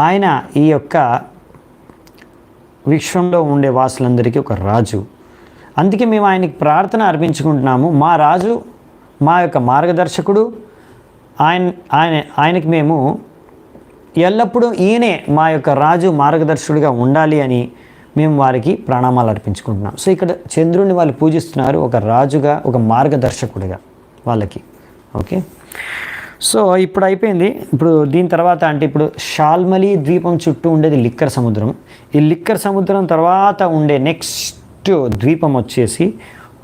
ఆయన ఈ యొక్క విశ్వంలో ఉండే వాసులందరికీ ఒక రాజు. అందుకే మేము ఆయనకి ప్రార్థన అర్పించుకుంటున్నాము. మా రాజు, మా యొక్క మార్గదర్శకుడు, ఆయనకి మేము ఎల్లప్పుడూ ఈయనే మా యొక్క రాజు మార్గదర్శకుడిగా ఉండాలి అని మేము వారికి ప్రణామాలు అర్పించుకుంటున్నాం. సో ఇక్కడ చంద్రుడిని వాళ్ళు పూజిస్తున్నారు ఒక రాజుగా, ఒక మార్గదర్శకుడిగా వాళ్ళకి. ఓకే, సో ఇప్పుడు అయిపోయింది. ఇప్పుడు దీని తర్వాత అంటే ఇప్పుడు శాల్మలి ద్వీపం చుట్టూ ఉండేది లిక్కర్ సముద్రం. ఈ లిక్కర్ సముద్రం తర్వాత ఉండే నెక్స్ట్ ద్వీపం వచ్చేసి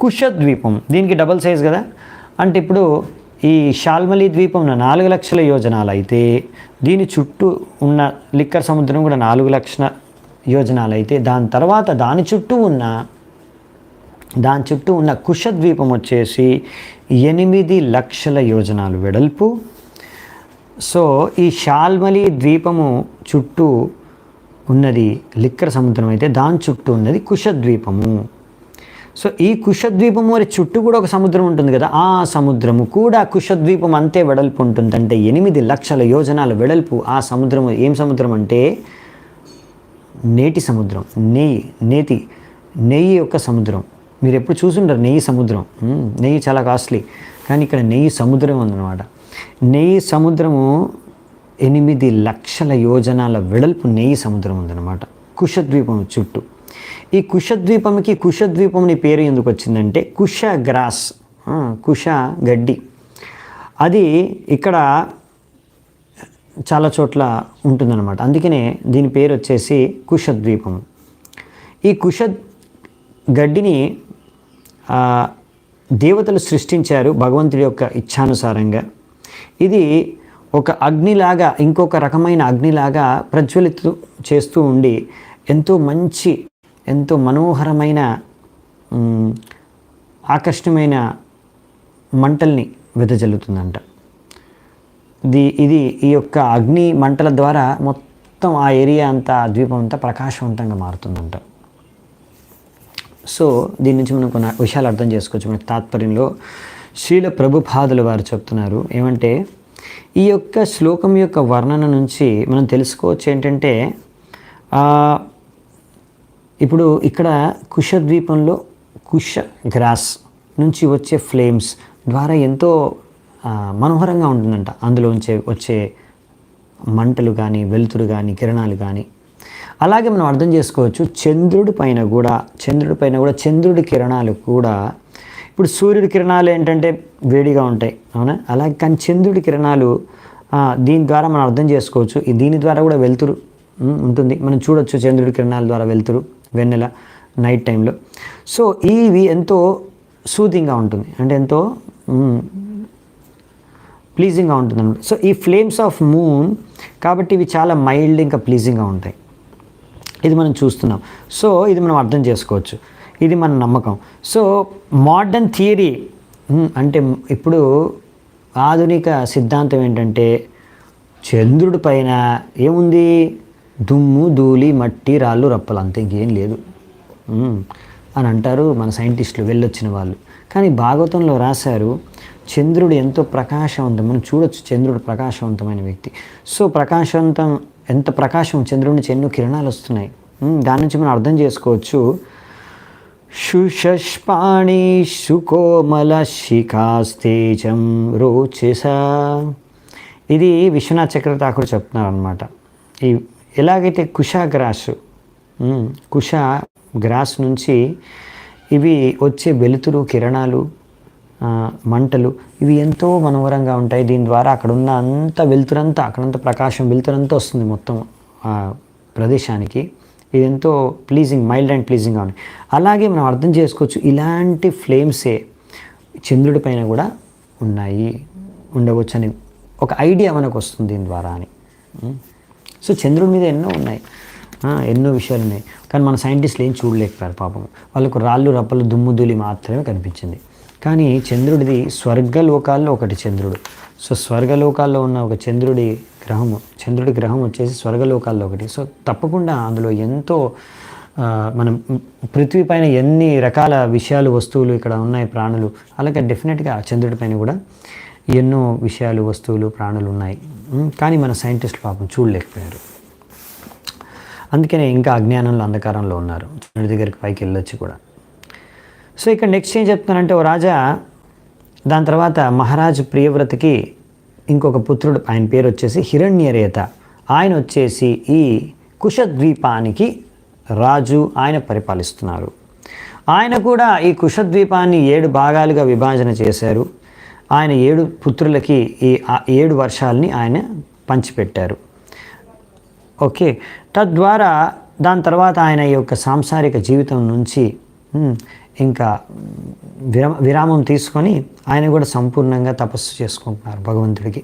కుషద్వీపం. దీనికి డబుల్ సైజ్ కదా. అంటే ఇప్పుడు ఈ శాల్మలి ద్వీపం 4 లక్షల యోజనాలు అయితే దీని చుట్టూ ఉన్న లిక్కర్ సముద్రం కూడా 4 లక్షల యోజనాలు అయితే దాని తర్వాత దాని చుట్టూ ఉన్న కుషద్వీపం వచ్చేసి 8 లక్షల యోజనాలు వెడల్పు. సో ఈ శాల్మలి ద్వీపము చుట్టూ ఉన్నది లిక్కర్ సముద్రం అయితే దాని చుట్టూ ఉన్నది కుషద్వీపము. సో ఈ కుషద్వీపము మరి చుట్టూ కూడా ఒక సముద్రం ఉంటుంది కదా, ఆ సముద్రము కూడా కుషద్వీపం అంతే వెడల్పు ఉంటుంది. అంటే 8 లక్షల యోజనాల వెడల్పు ఆ సముద్రము. ఏం సముద్రం అంటే నేటి సముద్రం, నెయ్యి యొక్క సముద్రం. మీరు ఎప్పుడు చూసుంటారు నెయ్యి సముద్రం. నెయ్యి చాలా కాస్ట్లీ, కానీ ఇక్కడ నెయ్యి సముద్రం ఉందన్నమాట. నెయ్యి సముద్రము 8 లక్షల యోజనాల వెడల్పు నెయ్యి సముద్రం ఉందన్నమాట కుషద్వీపం చుట్టూ. ఈ కుషద్వీపం పేరు ఎందుకు వచ్చిందంటే కుష గ్రాస్, కుష గడ్డి, అది ఇక్కడ చాలా చోట్ల ఉంటుందన్నమాట. అందుకనే దీని పేరు వచ్చేసి కుషద్వీపం. ఈ కుష గడ్డిని దేవతలు సృష్టించారు భగవంతుడి యొక్క ఇచ్ఛానుసారంగా. ఇది ఒక అగ్నిలాగా, ఇంకొక రకమైన అగ్నిలాగా ప్రజ్వలితు చేస్తూ ఉండి ఎంతో మనోహరమైన ఆకర్షణమైన మంటల్ని వెదజల్లుతుందంట. ఇది ఈ యొక్క అగ్ని మంటల ద్వారా మొత్తం ఆ ఏరియా అంతా, ఆ ద్వీపం అంతా ప్రకాశవంతంగా మారుతుందంట. సో దీని నుంచి మనం కొన్ని విషయాలు అర్థం చేసుకోవచ్చు. మనకి తాత్పర్యంలో శ్రీల ప్రభుపాదుల వారు చెప్తున్నారు ఏమంటే, ఈ యొక్క శ్లోకం యొక్క వర్ణన నుంచి మనం తెలుసుకోవచ్చు ఏంటంటే, ఇప్పుడు ఇక్కడ కుషద్వీపంలో కుష గ్రాస్ నుంచి వచ్చే ఫ్లేమ్స్ ద్వారా ఎంతో మనోహరంగా ఉంటుందంట. అందులో వచ్చే మంటలు కానీ, వెలుతురు కానీ, కిరణాలు కానీ. అలాగే మనం అర్థం చేసుకోవచ్చు చంద్రుడి పైన కూడా చంద్రుడి కిరణాలు కూడా, ఇప్పుడు సూర్యుడి కిరణాలు ఏంటంటే వేడిగా ఉంటాయి, అవునా? అలాగే కానీ చంద్రుడి కిరణాలు దీని ద్వారా మనం అర్థం చేసుకోవచ్చు. దీని ద్వారా కూడా వెలుతురు ఉంటుంది, మనం చూడొచ్చు చంద్రుడి కిరణాల ద్వారా వెలుతురు, వెన్నెల నైట్ టైంలో. సో ఇవి ఎంతో సూదింగ్గా ఉంటుంది, అంటే ఎంతో ప్లీజింగ్గా ఉంటుంది అన్నమాట. సో ఈ ఫ్లేమ్స్ ఆఫ్ మూన్ కాబట్టి ఇవి చాలా మైల్డ్ ఇంకా ప్లీజింగ్గా ఉంటాయి. ఇది మనం చూస్తున్నాం. సో ఇది మనం అర్థం చేసుకోవచ్చు, ఇది మన నమ్మకం. సో మోడర్న్ థియరీ అంటే ఇప్పుడు ఆధునిక సిద్ధాంతం ఏంటంటే చంద్రుడి పైన ఏముంది, దుమ్ము ధూళి మట్టి రాళ్ళు రప్పలు, అంతే, ఇంకేం లేదు అని అంటారు మన సైంటిస్టులు వెళ్ళొచ్చిన వాళ్ళు. కానీ భాగవతంలో రాశారు చంద్రుడు ఎంతో ప్రకాశవంతం, మనం చూడొచ్చు చంద్రుడు ప్రకాశవంతమైన వ్యక్తి. సో ప్రకాశవంతం, ఎంత ప్రకాశం, చంద్రుడి నుంచి ఎన్నో కిరణాలు వస్తున్నాయి. దాని నుంచి మనం అర్థం చేసుకోవచ్చు. శుషష్పాణి సుకోమల శిఖాస్తేజం రోచెస, ఇది విశ్వనాథ్ చక్రవర్తి చెప్తున్నారు అనమాట. ఈ ఎలాగైతే కుష గ్రాస్ నుంచి ఇవి వచ్చే వెలుతురు కిరణాలు మంటలు ఇవి ఎంతో మనోహరంగా ఉంటాయి. దీని ద్వారా అక్కడ ఉన్న అంత వెలుతురంతా, అక్కడంతా ప్రకాశం వెలుతురంతా వస్తుంది మొత్తం ప్రదేశానికి. ఇది ఎంతో ప్లీజింగ్, మైల్డ్ అండ్ ప్లీజింగ్గా ఉంది. అలాగే మనం అర్థం చేసుకోవచ్చు ఇలాంటి ఫ్లేమ్సే చంద్రుడి పైన కూడా ఉండవచ్చు అని ఒక ఐడియా మనకు వస్తుంది దీని ద్వారా అని. సో చంద్రుడి మీద ఎన్నో ఉన్నాయి, ఎన్నో విషయాలు ఉన్నాయి. కానీ మన సైంటిస్టులు ఏం చూడలేకపోయారు పాపం. వాళ్ళకు రాళ్ళు రప్పలు దుమ్ము ధూళి మాత్రమే కనిపించింది. కానీ చంద్రుడిది స్వర్గలోకాల్లో ఒకటి చంద్రుడు. సో స్వర్గలోకాల్లో ఉన్న ఒక చంద్రుడి గ్రహం వచ్చేసి స్వర్గలోకాల్లో ఒకటి. సో తప్పకుండా అందులో ఎంతో మనం పృథ్వీ పైన ఎన్ని రకాల విషయాలు వస్తువులు ఇక్కడ ఉన్నాయి ప్రాణులు, అలాగే డెఫినెట్గా చంద్రుడి పైన కూడా ఎన్నో విషయాలు వస్తువులు ప్రాణులు ఉన్నాయి. కానీ మన సైంటిస్టులు పాపం చూడలేకపోయారు. అందుకనే ఇంకా అజ్ఞానంలో అంధకారంలో ఉన్నారు. చంద్రుడి దగ్గరికి పైకి వెళ్ళొచ్చు కూడా. సో ఇక్కడ నెక్స్ట్ ఏం చెప్తున్నానంటే, ఓ రాజా, దాని తర్వాత మహారాజు ప్రియవ్రతకి ఇంకొక పుత్రుడు, ఆయన పేరు వచ్చేసి హిరణ్యరేత. ఆయన వచ్చేసి ఈ కుశద్వీపానికి రాజు, ఆయన పరిపాలిస్తున్నారు. ఆయన కూడా ఈ కుశద్వీపాన్ని 7 భాగాలుగా విభజన చేశారు. ఆయన 7 పుత్రులకి ఈ 7 వర్షాలని ఆయన పంచిపెట్టారు. ఓకే, తద్వారా దాని తర్వాత ఆయన ఈ యొక్క సాంసారిక జీవితం నుంచి ఇంకా విరామం తీసుకొని ఆయన కూడా సంపూర్ణంగా తపస్సు చేసుకుంటున్నారు భగవంతుడికి.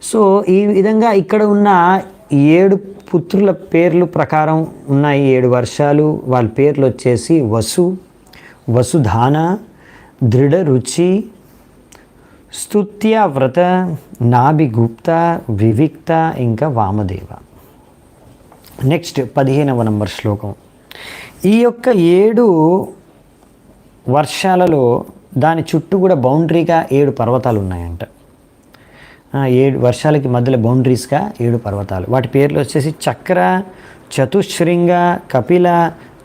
సో ఈ విధంగా ఇక్కడ ఉన్న 7 పుత్రుల పేర్లు ప్రకారం ఉన్నాయి 7 వర్షాలు. వాళ్ళ పేర్లు వచ్చేసి వసుధాన, దృఢ రుచి, స్తుత్య వ్రత, నాభిగుప్త, వివిక్త, ఇంకా వామదేవ. నెక్స్ట్ 15వ నంబర్ శ్లోకం. ఈ యొక్క 7 వర్షాలలో దాని చుట్టూ కూడా బౌండరీగా 7 పర్వతాలు ఉన్నాయంట. 7 వర్షాలకి మధ్యలో బౌండరీస్గా 7 పర్వతాలు. వాటి పేర్లు వచ్చేసి చక్ర, చతుశృంగ, కపిల,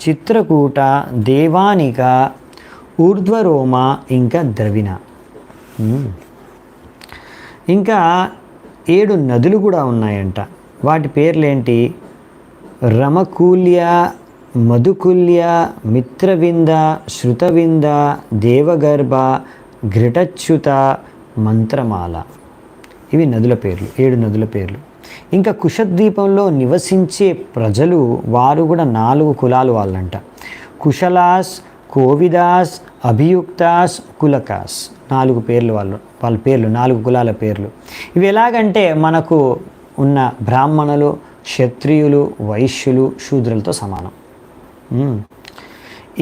చిత్రకూట, దేవానిక, ఊర్ధ్వరోమ, ఇంకా ద్రవిణ. ఇంకా 7 నదులు కూడా ఉన్నాయంట. వాటి పేర్లేంటి? రమకూల్య, మధుకుల్య, మిత్రవింద, శృతవింద, దేవగర్భ, ఘృటచ్యుత, మంత్రమాల. ఇవి నదుల పేర్లు, 7 నదుల పేర్లు. ఇంకా కుశద్వీపంలో నివసించే ప్రజలు వారు కూడా 4 కులాలు వాళ్ళంట. కుశలాస్, కోవిదాస్, అభియుక్తాస్, కులకాస్. 4 పేర్లు వాళ్ళ పేర్లు, 4 కులాల పేర్లు. ఇవి ఎలాగంటే మనకు ఉన్న బ్రాహ్మణులు, క్షత్రియులు, వైశ్యులు, శూద్రులతో సమానం.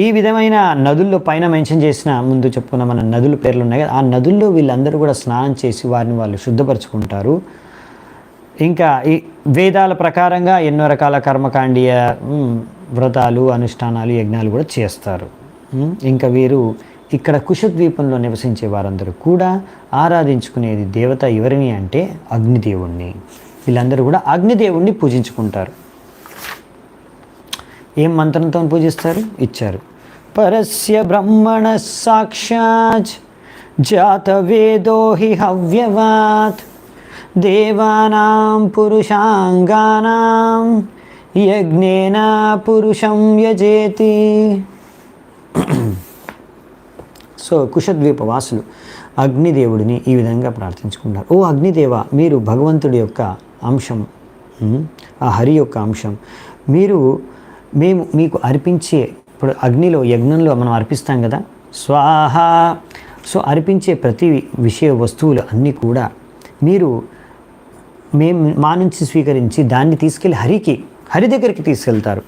ఈ విధమైన నదుల్లో పైన మెన్షన్ చేసిన, ముందు చెప్పుకున్న మన నదుల పేర్లు ఉన్నాయి కదా, ఆ నదుల్లో వీళ్ళందరూ కూడా స్నానం చేసి వారిని వాళ్ళు శుద్ధపరచుకుంటారు. ఇంకా ఈ వేదాల ప్రకారంగా ఎన్నో రకాల కర్మకాండీయ వ్రతాలు, అనుష్ఠానాలు, యజ్ఞాలు కూడా చేస్తారు. ఇంకా వీరు ఇక్కడ కుశద్వీపంలో నివసించే వారందరూ కూడా ఆరాధించుకునేది దేవత ఎవరిని అంటే అగ్నిదేవుణ్ణి. వీళ్ళందరూ కూడా అగ్నిదేవుణ్ణి పూజించుకుంటారు. ఏం మంత్రంతో పూజిస్తారు ఇచ్చారు. పరస్య బ్రహ్మణ సాక్షాత్ జాత వేదో హి హవ్యవాత్ దేవానాం పురుషాంగానాం యజ్ఞేన పురుషం యజేతి. సో కుశద్వీప వాసులు అగ్నిదేవుడిని ఈ విధంగా ప్రార్థించుకున్నారు. ఓ అగ్నిదేవ, మీరు భగవంతుడి యొక్క అంశం, ఆ హరి యొక్క అంశం. మేము మీకు అర్పించే, ఇప్పుడు అగ్నిలో యజ్ఞంలో మనం అర్పిస్తాం కదా, స్వాహ. సో అర్పించే ప్రతి విషయ వస్తువులు అన్నీ కూడా మీరు మా నుంచి స్వీకరించి దాన్ని తీసుకెళ్ళి హరి దగ్గరికి తీసుకెళ్తారు.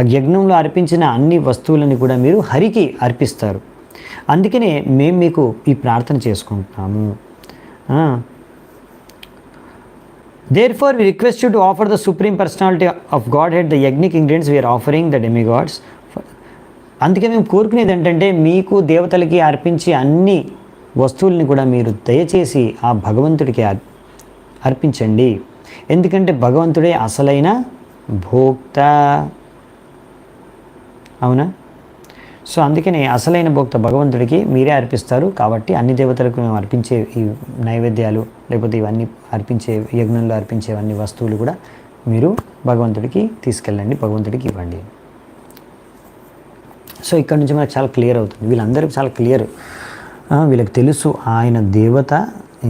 ఆ యజ్ఞంలో అర్పించిన అన్ని వస్తువులని కూడా మీరు హరికి అర్పిస్తారు. అందుకనే మేము మీకు ఈ ప్రార్థన చేసుకుంటున్నాము. Therefore, we request you to offer the Supreme Personality of Godhead, the yagnic ingredients we are offering the demigods. అందుకే మేము కోరుకునేది ఏంటంటే మీకు దేవతలకి అర్పించే అన్ని వస్తువుల్ని కూడా మీరు దయచేసి ఆ భగవంతుడికి అర్పించండి. ఎందుకంటే భగవంతుడే అసలైన భోక్త. అవునా? సో అందుకని అసలైన భోక్త భగవంతుడికి మీరే అర్పిస్తారు. కాబట్టి అన్ని దేవతలకు మేము అర్పించే ఈ నైవేద్యాలు లేకపోతే ఇవన్నీ అర్పించే యజ్ఞంలో అర్పించేవన్నీ వస్తువులు కూడా మీరు భగవంతుడికి తీసుకెళ్ళండి, భగవంతుడికి ఇవ్వండి. సో ఇక్కడ నుంచి మనకు చాలా క్లియర్ అవుతుంది, వీళ్ళందరికీ చాలా క్లియర్. వీళ్ళకి తెలుసు ఆయన దేవత,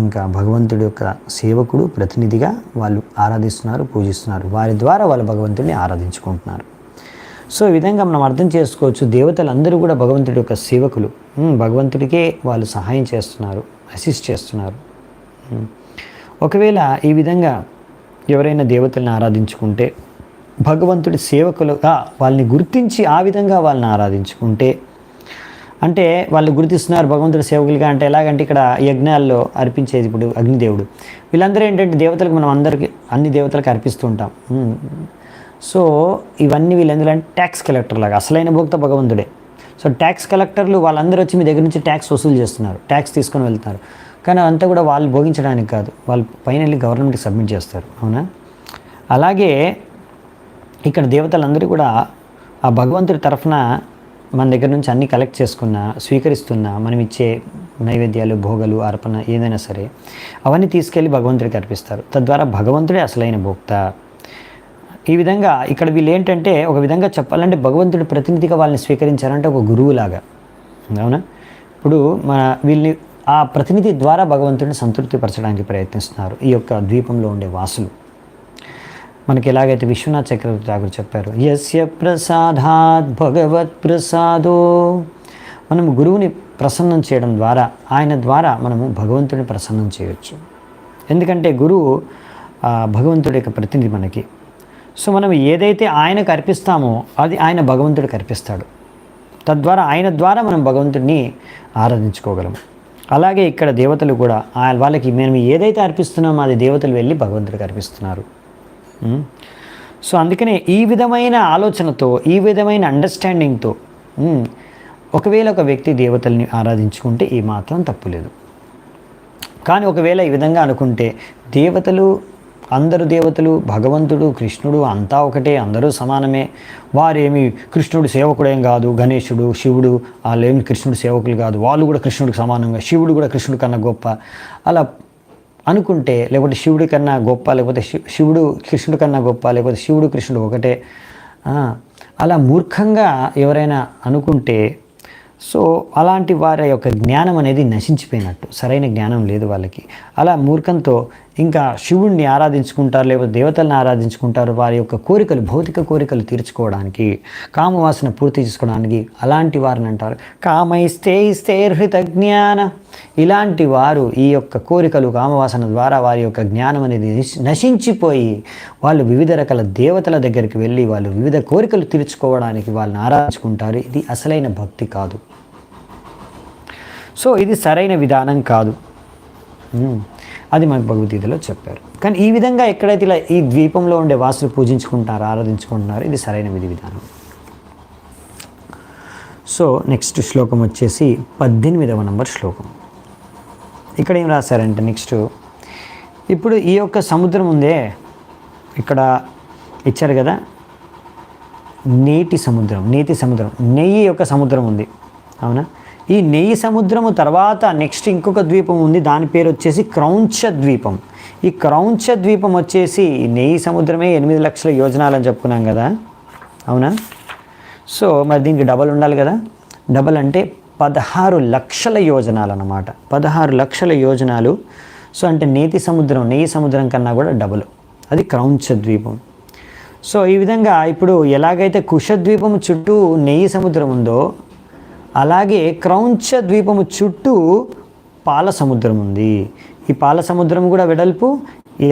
ఇంకా భగవంతుడి యొక్క సేవకుడు, ప్రతినిధిగా వాళ్ళు ఆరాధిస్తున్నారు, పూజిస్తున్నారు. వారి ద్వారా వాళ్ళు భగవంతుడిని ఆరాధించుకుంటున్నారు. సో ఈ విధంగా మనం అర్థం చేసుకోవచ్చు, దేవతలందరూ కూడా భగవంతుడి యొక్క సేవకులు. భగవంతుడికే వాళ్ళు సహాయం చేస్తున్నారు, అసిస్ట్ చేస్తున్నారు. ఒకవేళ ఈ విధంగా ఎవరైనా దేవతల్ని ఆరాధించుకుంటే, భగవంతుడి సేవకులుగా వాళ్ళని గుర్తించి ఆ విధంగా వాళ్ళని ఆరాధించుకుంటే, అంటే వాళ్ళు గుర్తిస్తున్నారు భగవంతుడి సేవకులుగా. అంటే ఎలాగంటే ఇక్కడ యజ్ఞాల్లో అర్పించేది ఇప్పుడు అగ్నిదేవుడు, వీళ్ళందరూ ఏంటంటే దేవతలకు మనం అందరికీ అన్ని దేవతలకు అర్పిస్తూ ఉంటాం. సో ఇవన్నీ వీళ్ళందరూ అంటే ట్యాక్స్ కలెక్టర్ లాగా, అసలైన భోక్త భగవంతుడే. సో ట్యాక్స్ కలెక్టర్లు వాళ్ళందరూ వచ్చి మీ దగ్గర నుంచి ట్యాక్స్ వసూలు చేస్తున్నారు, ట్యాక్స్ తీసుకొని వెళ్తున్నారు. కానీ అంతా కూడా వాళ్ళు భోగించడానికి కాదు, వాళ్ళు పైన వెళ్ళి గవర్నమెంట్కి సబ్మిట్ చేస్తారు. అవునా? అలాగే ఇక్కడ దేవతలందరూ కూడా ఆ భగవంతుడి తరఫున మన దగ్గర నుంచి అన్నీ కలెక్ట్ చేసుకున్నా, స్వీకరిస్తున్నా, మనం ఇచ్చే నైవేద్యాలు, భోగాలు, అర్పణ ఏదైనా సరే అవన్నీ తీసుకెళ్ళి భగవంతుడికి అర్పిస్తారు. తద్వారా భగవంతుడే అసలైన భోక్త. ఈ విధంగా ఇక్కడ వీళ్ళు ఏంటంటే ఒక విధంగా చెప్పాలంటే భగవంతుడి ప్రతినిధిగా వాళ్ళని స్వీకరించారంటే ఒక గురువులాగా. అవునా? ఇప్పుడు వీళ్ళని ఆ ప్రతినిధి ద్వారా భగవంతుడిని సంతృప్తిపరచడానికి ప్రయత్నిస్తున్నారు ఈ యొక్క ద్వీపంలో ఉండే వాసులు. మనకి ఎలాగైతే విశ్వనాథ్ చక్రవర్తి ఠాకూర్ చెప్పారు, యస్య ప్రసాదాత్ భగవత్ ప్రసాదో. మనం గురువుని ప్రసన్నం చేయడం ద్వారా, ఆయన ద్వారా మనము భగవంతుడిని ప్రసన్నం చేయొచ్చు. ఎందుకంటే గురువు భగవంతుడి యొక్క ప్రతినిధి మనకి. సో మనం ఏదైతే ఆయనకు అర్పిస్తామో అది ఆయన భగవంతుడికి అర్పిస్తాడు. తద్వారా ఆయన ద్వారా మనం భగవంతుడిని ఆరాధించుకోగలము. అలాగే ఇక్కడ దేవతలు కూడా వాళ్ళకి మేము ఏదైతే అర్పిస్తున్నామో అది దేవతలు వెళ్ళి భగవంతుడికి అర్పిస్తున్నారు. సో అందుకనే ఈ విధమైన ఆలోచనతో, ఈ విధమైన అండర్స్టాండింగ్తో ఒకవేళ ఒక వ్యక్తి దేవతల్ని ఆరాధించుకుంటే ఈ మాత్రం తప్పులేదు. కానీ ఒకవేళ ఈ విధంగా అనుకుంటే దేవతలు, అందరు దేవతలు, భగవంతుడు, కృష్ణుడు అంతా ఒకటే, అందరూ సమానమే, వారేమి కృష్ణుడు సేవకుడేం కాదు, గణేశుడు, శివుడు వాళ్ళేమి కృష్ణుడు సేవకులు కాదు, వాళ్ళు కూడా కృష్ణుడికి సమానంగా, శివుడు కూడా కృష్ణుడి కన్నా గొప్ప అలా అనుకుంటే, లేకపోతే శివుడి కన్నా గొప్ప, లేకపోతే శివుడు కృష్ణుడి కన్నా గొప్ప, లేకపోతే శివుడు కృష్ణుడు ఒకటే, అలా మూర్ఖంగా ఎవరైనా అనుకుంటే సో అలాంటి వారి యొక్క జ్ఞానం అనేది నశించిపోయినట్టు, సరైన జ్ఞానం లేదు వాళ్ళకి. అలా మూర్ఖంతో ఇంకా శివుణ్ణి ఆరాధించుకుంటారు, లేకపోతే దేవతలను ఆరాధించుకుంటారు వారి యొక్క కోరికలు, భౌతిక కోరికలు తీర్చుకోవడానికి, కామవాసన పూర్తి చేసుకోవడానికి. అలాంటి వారిని అంటారు కామైస్తే హృత జ్ఞాన. ఇలాంటి వారు ఈ యొక్క కోరికలు, కామవాసన ద్వారా వారి యొక్క జ్ఞానం అనేది నశించిపోయి వాళ్ళు వివిధ రకాల దేవతల దగ్గరికి వెళ్ళి వాళ్ళు వివిధ కోరికలు తీర్చుకోవడానికి వాళ్ళని ఆరాధించుకుంటారు. ఇది అసలైన భక్తి కాదు. సో ఇది సరైన విధానం కాదు. అది మనకు భగవద్గీతలో చెప్పారు. కానీ ఈ విధంగా ఎక్కడైతే ఇలా ఈ ద్వీపంలో ఉండే వాసులు పూజించుకుంటారు, ఆరాధించుకుంటున్నారు, ఇది సరైన విధానం. సో నెక్స్ట్ శ్లోకం వచ్చేసి 18వ నంబర్ శ్లోకం. ఇక్కడ ఏం రాశారంటే నెక్స్ట్, ఇప్పుడు ఈ యొక్క సముద్రం ఉందే, ఇక్కడ ఇచ్చారు కదా, నీటి సముద్రం, నెయ్యి యొక్క సముద్రం ఉంది. అవునా? ఈ నెయ్యి సముద్రము తర్వాత నెక్స్ట్ ఇంకొక ద్వీపం ఉంది, దాని పేరు వచ్చేసి క్రౌంచ ద్వీపం. ఈ క్రౌంచ ద్వీపం వచ్చేసి నెయ్యి సముద్రమే 8 లక్షల యోజనాలు అని చెప్పుకున్నాం కదా. అవునా? సో మరి దీనికి డబల్ ఉండాలి కదా. డబల్ అంటే 16 లక్షల యోజనాలు అన్నమాట. 16 లక్షల యోజనాలు. సో అంటే నెయ్యి సముద్రం కన్నా కూడా డబల్, అది క్రౌంచ ద్వీపం. సో ఈ విధంగా ఇప్పుడు ఎలాగైతే కుశద్వీపం చుట్టూ నెయ్యి సముద్రం ఉందో, అలాగే క్రౌంచ ద్వీపము చుట్టూ పాల సముద్రం ఉంది. ఈ పాల సముద్రం కూడా వెడల్పు,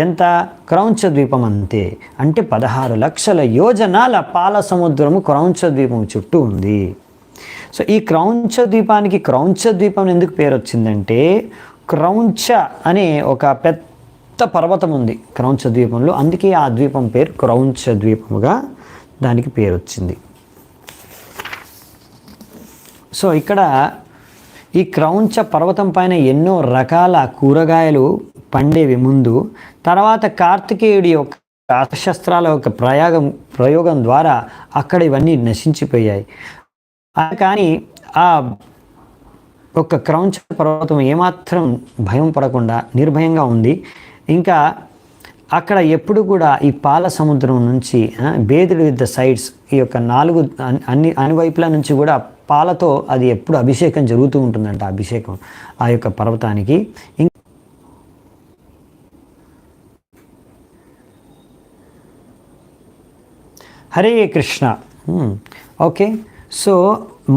ఎంత? క్రౌంచ ద్వీపం అంతే. అంటే 16 లక్షల యోజనాల పాల సముద్రము క్రౌంచ ద్వీపం చుట్టూ ఉంది. సో ఈ క్రౌంచ ద్వీపానికి క్రౌంచ ద్వీపం ఎందుకు పేరు వచ్చిందంటే, క్రౌంచ అనే ఒక పెద్ద పర్వతం ఉంది క్రౌంచ ద్వీపంలో, అందుకే ఆ ద్వీపం పేరు క్రౌంచ ద్వీపముగా దానికి పేరు వచ్చింది. సో ఇక్కడ ఈ క్రౌంచ పర్వతం పైన ఎన్నో రకాల కూరగాయలు పండేవి ముందు. తర్వాత కార్తికేయుడి యొక్క అస్త్రశస్త్రాల యొక్క ప్రయోగం ద్వారా అక్కడ ఇవన్నీ నశించిపోయాయి. కానీ ఆ ఒక క్రౌంచ పర్వతం ఏమాత్రం భయం పడకుండా నిర్భయంగా ఉంది. ఇంకా అక్కడ ఎప్పుడు కూడా ఈ పాల సముద్రం నుంచి బేదుడు విత్ ద సైడ్స్, ఈ యొక్క 4 అన్ని వైపుల నుంచి కూడా పాలతో అది ఎప్పుడు అభిషేకం జరుగుతూ ఉంటుందంట. అభిషేకం ఆ యొక్క పర్వతానికి. హరే కృష్ణ. ఓకే, సో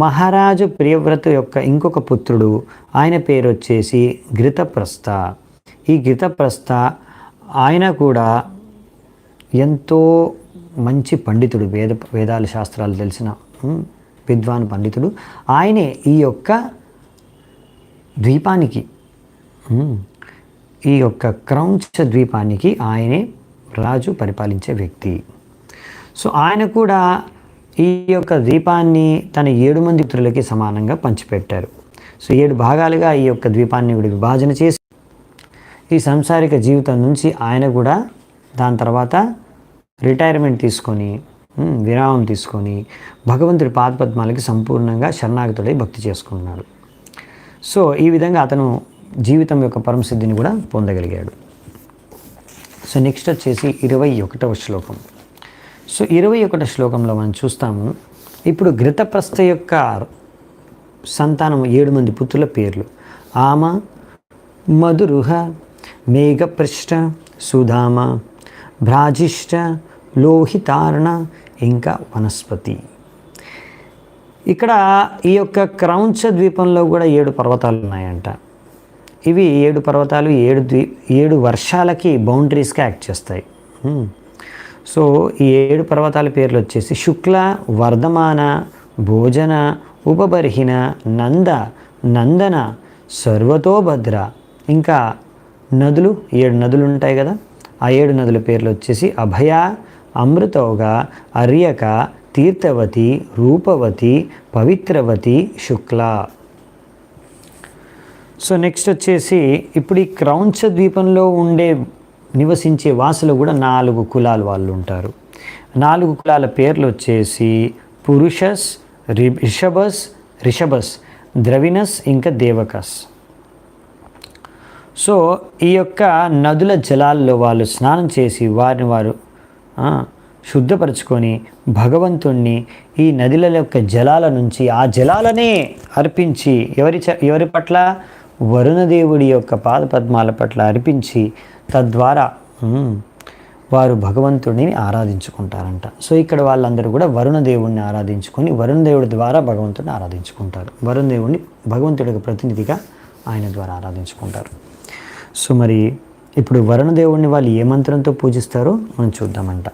మహారాజు ప్రియవ్రత యొక్క ఇంకొక పుత్రుడు, ఆయన పేరు వచ్చేసి ఘృతప్రస్థ. ఈ ఘృతప్రస్థ ఆయన కూడా ఎంతో మంచి పండితుడు, వేదాల శాస్త్రాలు తెలిసిన విద్వాన్ పండితుడు. ఆయనే ఈ యొక్క ద్వీపానికి, ఈ యొక్క క్రౌంచ ద్వీపానికి ఆయనే రాజు, పరిపాలించే వ్యక్తి. సో ఆయన కూడా ఈ యొక్క ద్వీపాన్ని తన 7 మంది పుత్రులకి సమానంగా పంచిపెట్టారు. సో 7 భాగాలుగా ఈ యొక్క ద్వీపాన్ని విభజన చేసి ఈ సంసారిక జీవితం నుంచి ఆయన కూడా దాని తర్వాత రిటైర్మెంట్ తీసుకొని, విరామం తీసుకొని భగవంతుడి పాదపద్మాలకి సంపూర్ణంగా శరణాగతుడై భక్తి చేసుకున్నాడు. సో ఈ విధంగా అతను జీవితం యొక్క పరమసిద్ధిని కూడా పొందగలిగాడు. సో నెక్స్ట్ వచ్చేసి 21వ శ్లోకం. సో 21వ శ్లోకంలో మనం చూస్తాము, ఇప్పుడు ఘృతప్రస్థ యొక్క సంతానం 7 మంది పుత్రుల పేర్లు: ఆమ, మధురుహ, మేఘపృష్ట, సుధామ, భ్రాజిష్ట, లోహితార్ణ, ఇంకా వనస్పతి. ఇక్కడ ఈ యొక్క క్రౌంచ ద్వీపంలో కూడా 7 పర్వతాలు ఉన్నాయంట. ఇవి 7 పర్వతాలు 7 వర్షాలకి బౌండరీస్గా యాక్ట్ చేస్తాయి. సో ఈ 7 పర్వతాల పేర్లు వచ్చేసి శుక్ల, వర్ధమాన, భోజన, ఉపబర్హిన, నంద, నందన, సర్వతోభద్ర. ఇంకా నదులు 7 నదులు ఉంటాయి కదా, ఆ 7 నదుల పేర్లు వచ్చేసి అభయ, అమృతౌగ, అర్యక, తీర్థవతి, రూపవతి, పవిత్రవతి, శుక్ల. సో నెక్స్ట్ వచ్చేసి ఇప్పుడు ఈ క్రౌంచ ద్వీపంలో నివసించే వాసులు కూడా 4 కులాల వాళ్ళు ఉంటారు. 4 కులాల పేర్లు వచ్చేసి పురుషస్, రిషభస్, ద్రవిణస్, ఇంకా దేవకస్. సో ఈ యొక్క నదుల జలాల్లో వాళ్ళు స్నానం చేసి వారిని వారు శుద్ధపరచుకొని భగవంతుణ్ణి ఈ నదుల యొక్క జలాల నుంచి ఆ జలాలనే అర్పించి ఎవరి పట్ల? వరుణదేవుడి యొక్క పాదపద్మాల పట్ల అర్పించి తద్వారా వారు భగవంతుడిని ఆరాధించుకుంటారంట. సో ఇక్కడ వాళ్ళందరూ కూడా వరుణదేవుడిని ఆరాధించుకొని వరుణదేవుడి ద్వారా భగవంతుడిని ఆరాధించుకుంటారు. వరుణదేవుడిని భగవంతుడికి ప్రతినిధిగా ఆయన ద్వారా ఆరాధించుకుంటారు. సో మరి ఇప్పుడు వరుణదేవుడిని వాళ్ళు ఏ మంత్రంతో పూజిస్తారో మనం చూద్దామంట.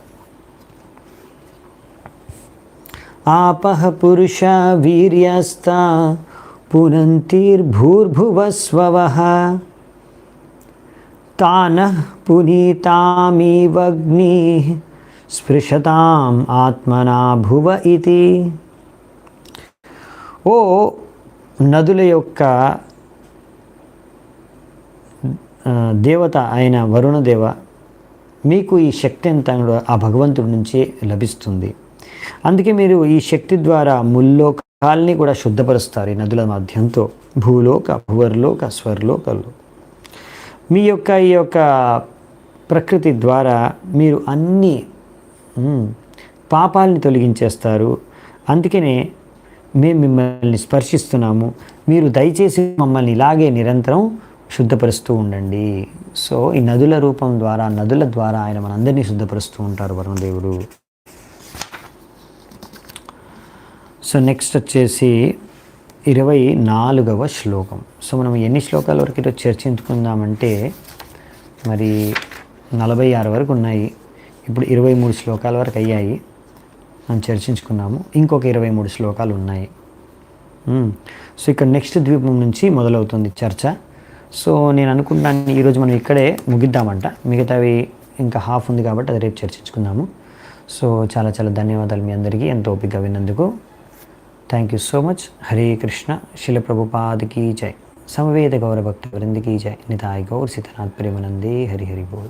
ఆపహ పురుష వీర్యస్త పునంతిర్భూర్భువస్వః తానః పునీతామివగ్ని స్పృశతాం ఆత్మనా భువ ఇతి. ఓ నదుల యొక్క దేవత అయిన వరుణదేవ, మీకు ఈ శక్తి అంతా ఆ భగవంతుడి నుంచే లభిస్తుంది. అందుకే మీరు ఈ శక్తి ద్వారా ముల్లోకాల్ని కూడా శుద్ధపరుస్తారు ఈ నదుల మాధ్యంతో. భూలోక, భువర్లోక, స్వర్లోకల్లో మీ యొక్క ఈ యొక్క ప్రకృతి ద్వారా మీరు అన్ని పాపాలని తొలగించేస్తారు. అందుకనే మేము మిమ్మల్ని స్పర్శిస్తున్నాము, మీరు దయచేసి మమ్మల్ని ఇలాగే నిరంతరం శుద్ధపరుస్తూ ఉండండి. సో ఈ నదుల రూపం ద్వారా, నదుల ద్వారా ఆయన మనందరినీ శుద్ధపరుస్తూ ఉంటారు వరుణదేవుడు. సో నెక్స్ట్ వచ్చేసి 24వ శ్లోకం. సో మనం ఎన్ని శ్లోకాల వరకు చర్చించుకుందామంటే మరి 46 వరకు ఉన్నాయి. ఇప్పుడు 23 శ్లోకాల వరకు అయ్యాయి, మనం చర్చించుకున్నాము. ఇంకొక 23 శ్లోకాలు ఉన్నాయి. సో ఇక్కడ నెక్స్ట్ ద్వీపం నుంచి మొదలవుతుంది చర్చ. సో నేను అనుకుంటాను ఈరోజు మనం ఇక్కడే ముగిద్దామంట. మిగతావి ఇంకా హాఫ్ ఉంది కాబట్టి అది రేపు చర్చించుకుందాము. సో చాలా చాలా ధన్యవాదాలు మీ అందరికీ ఎంతో ఓపికగా విన్నందుకు. Thank you so much. Hare Krishna. శిల ప్రభుపాదకి జై. సమవేద గౌరభక్త వృందికి జై. నితాయ్ గౌర్ సీతనాథ్ ప్రేమనందే. హరి హరి బోల్.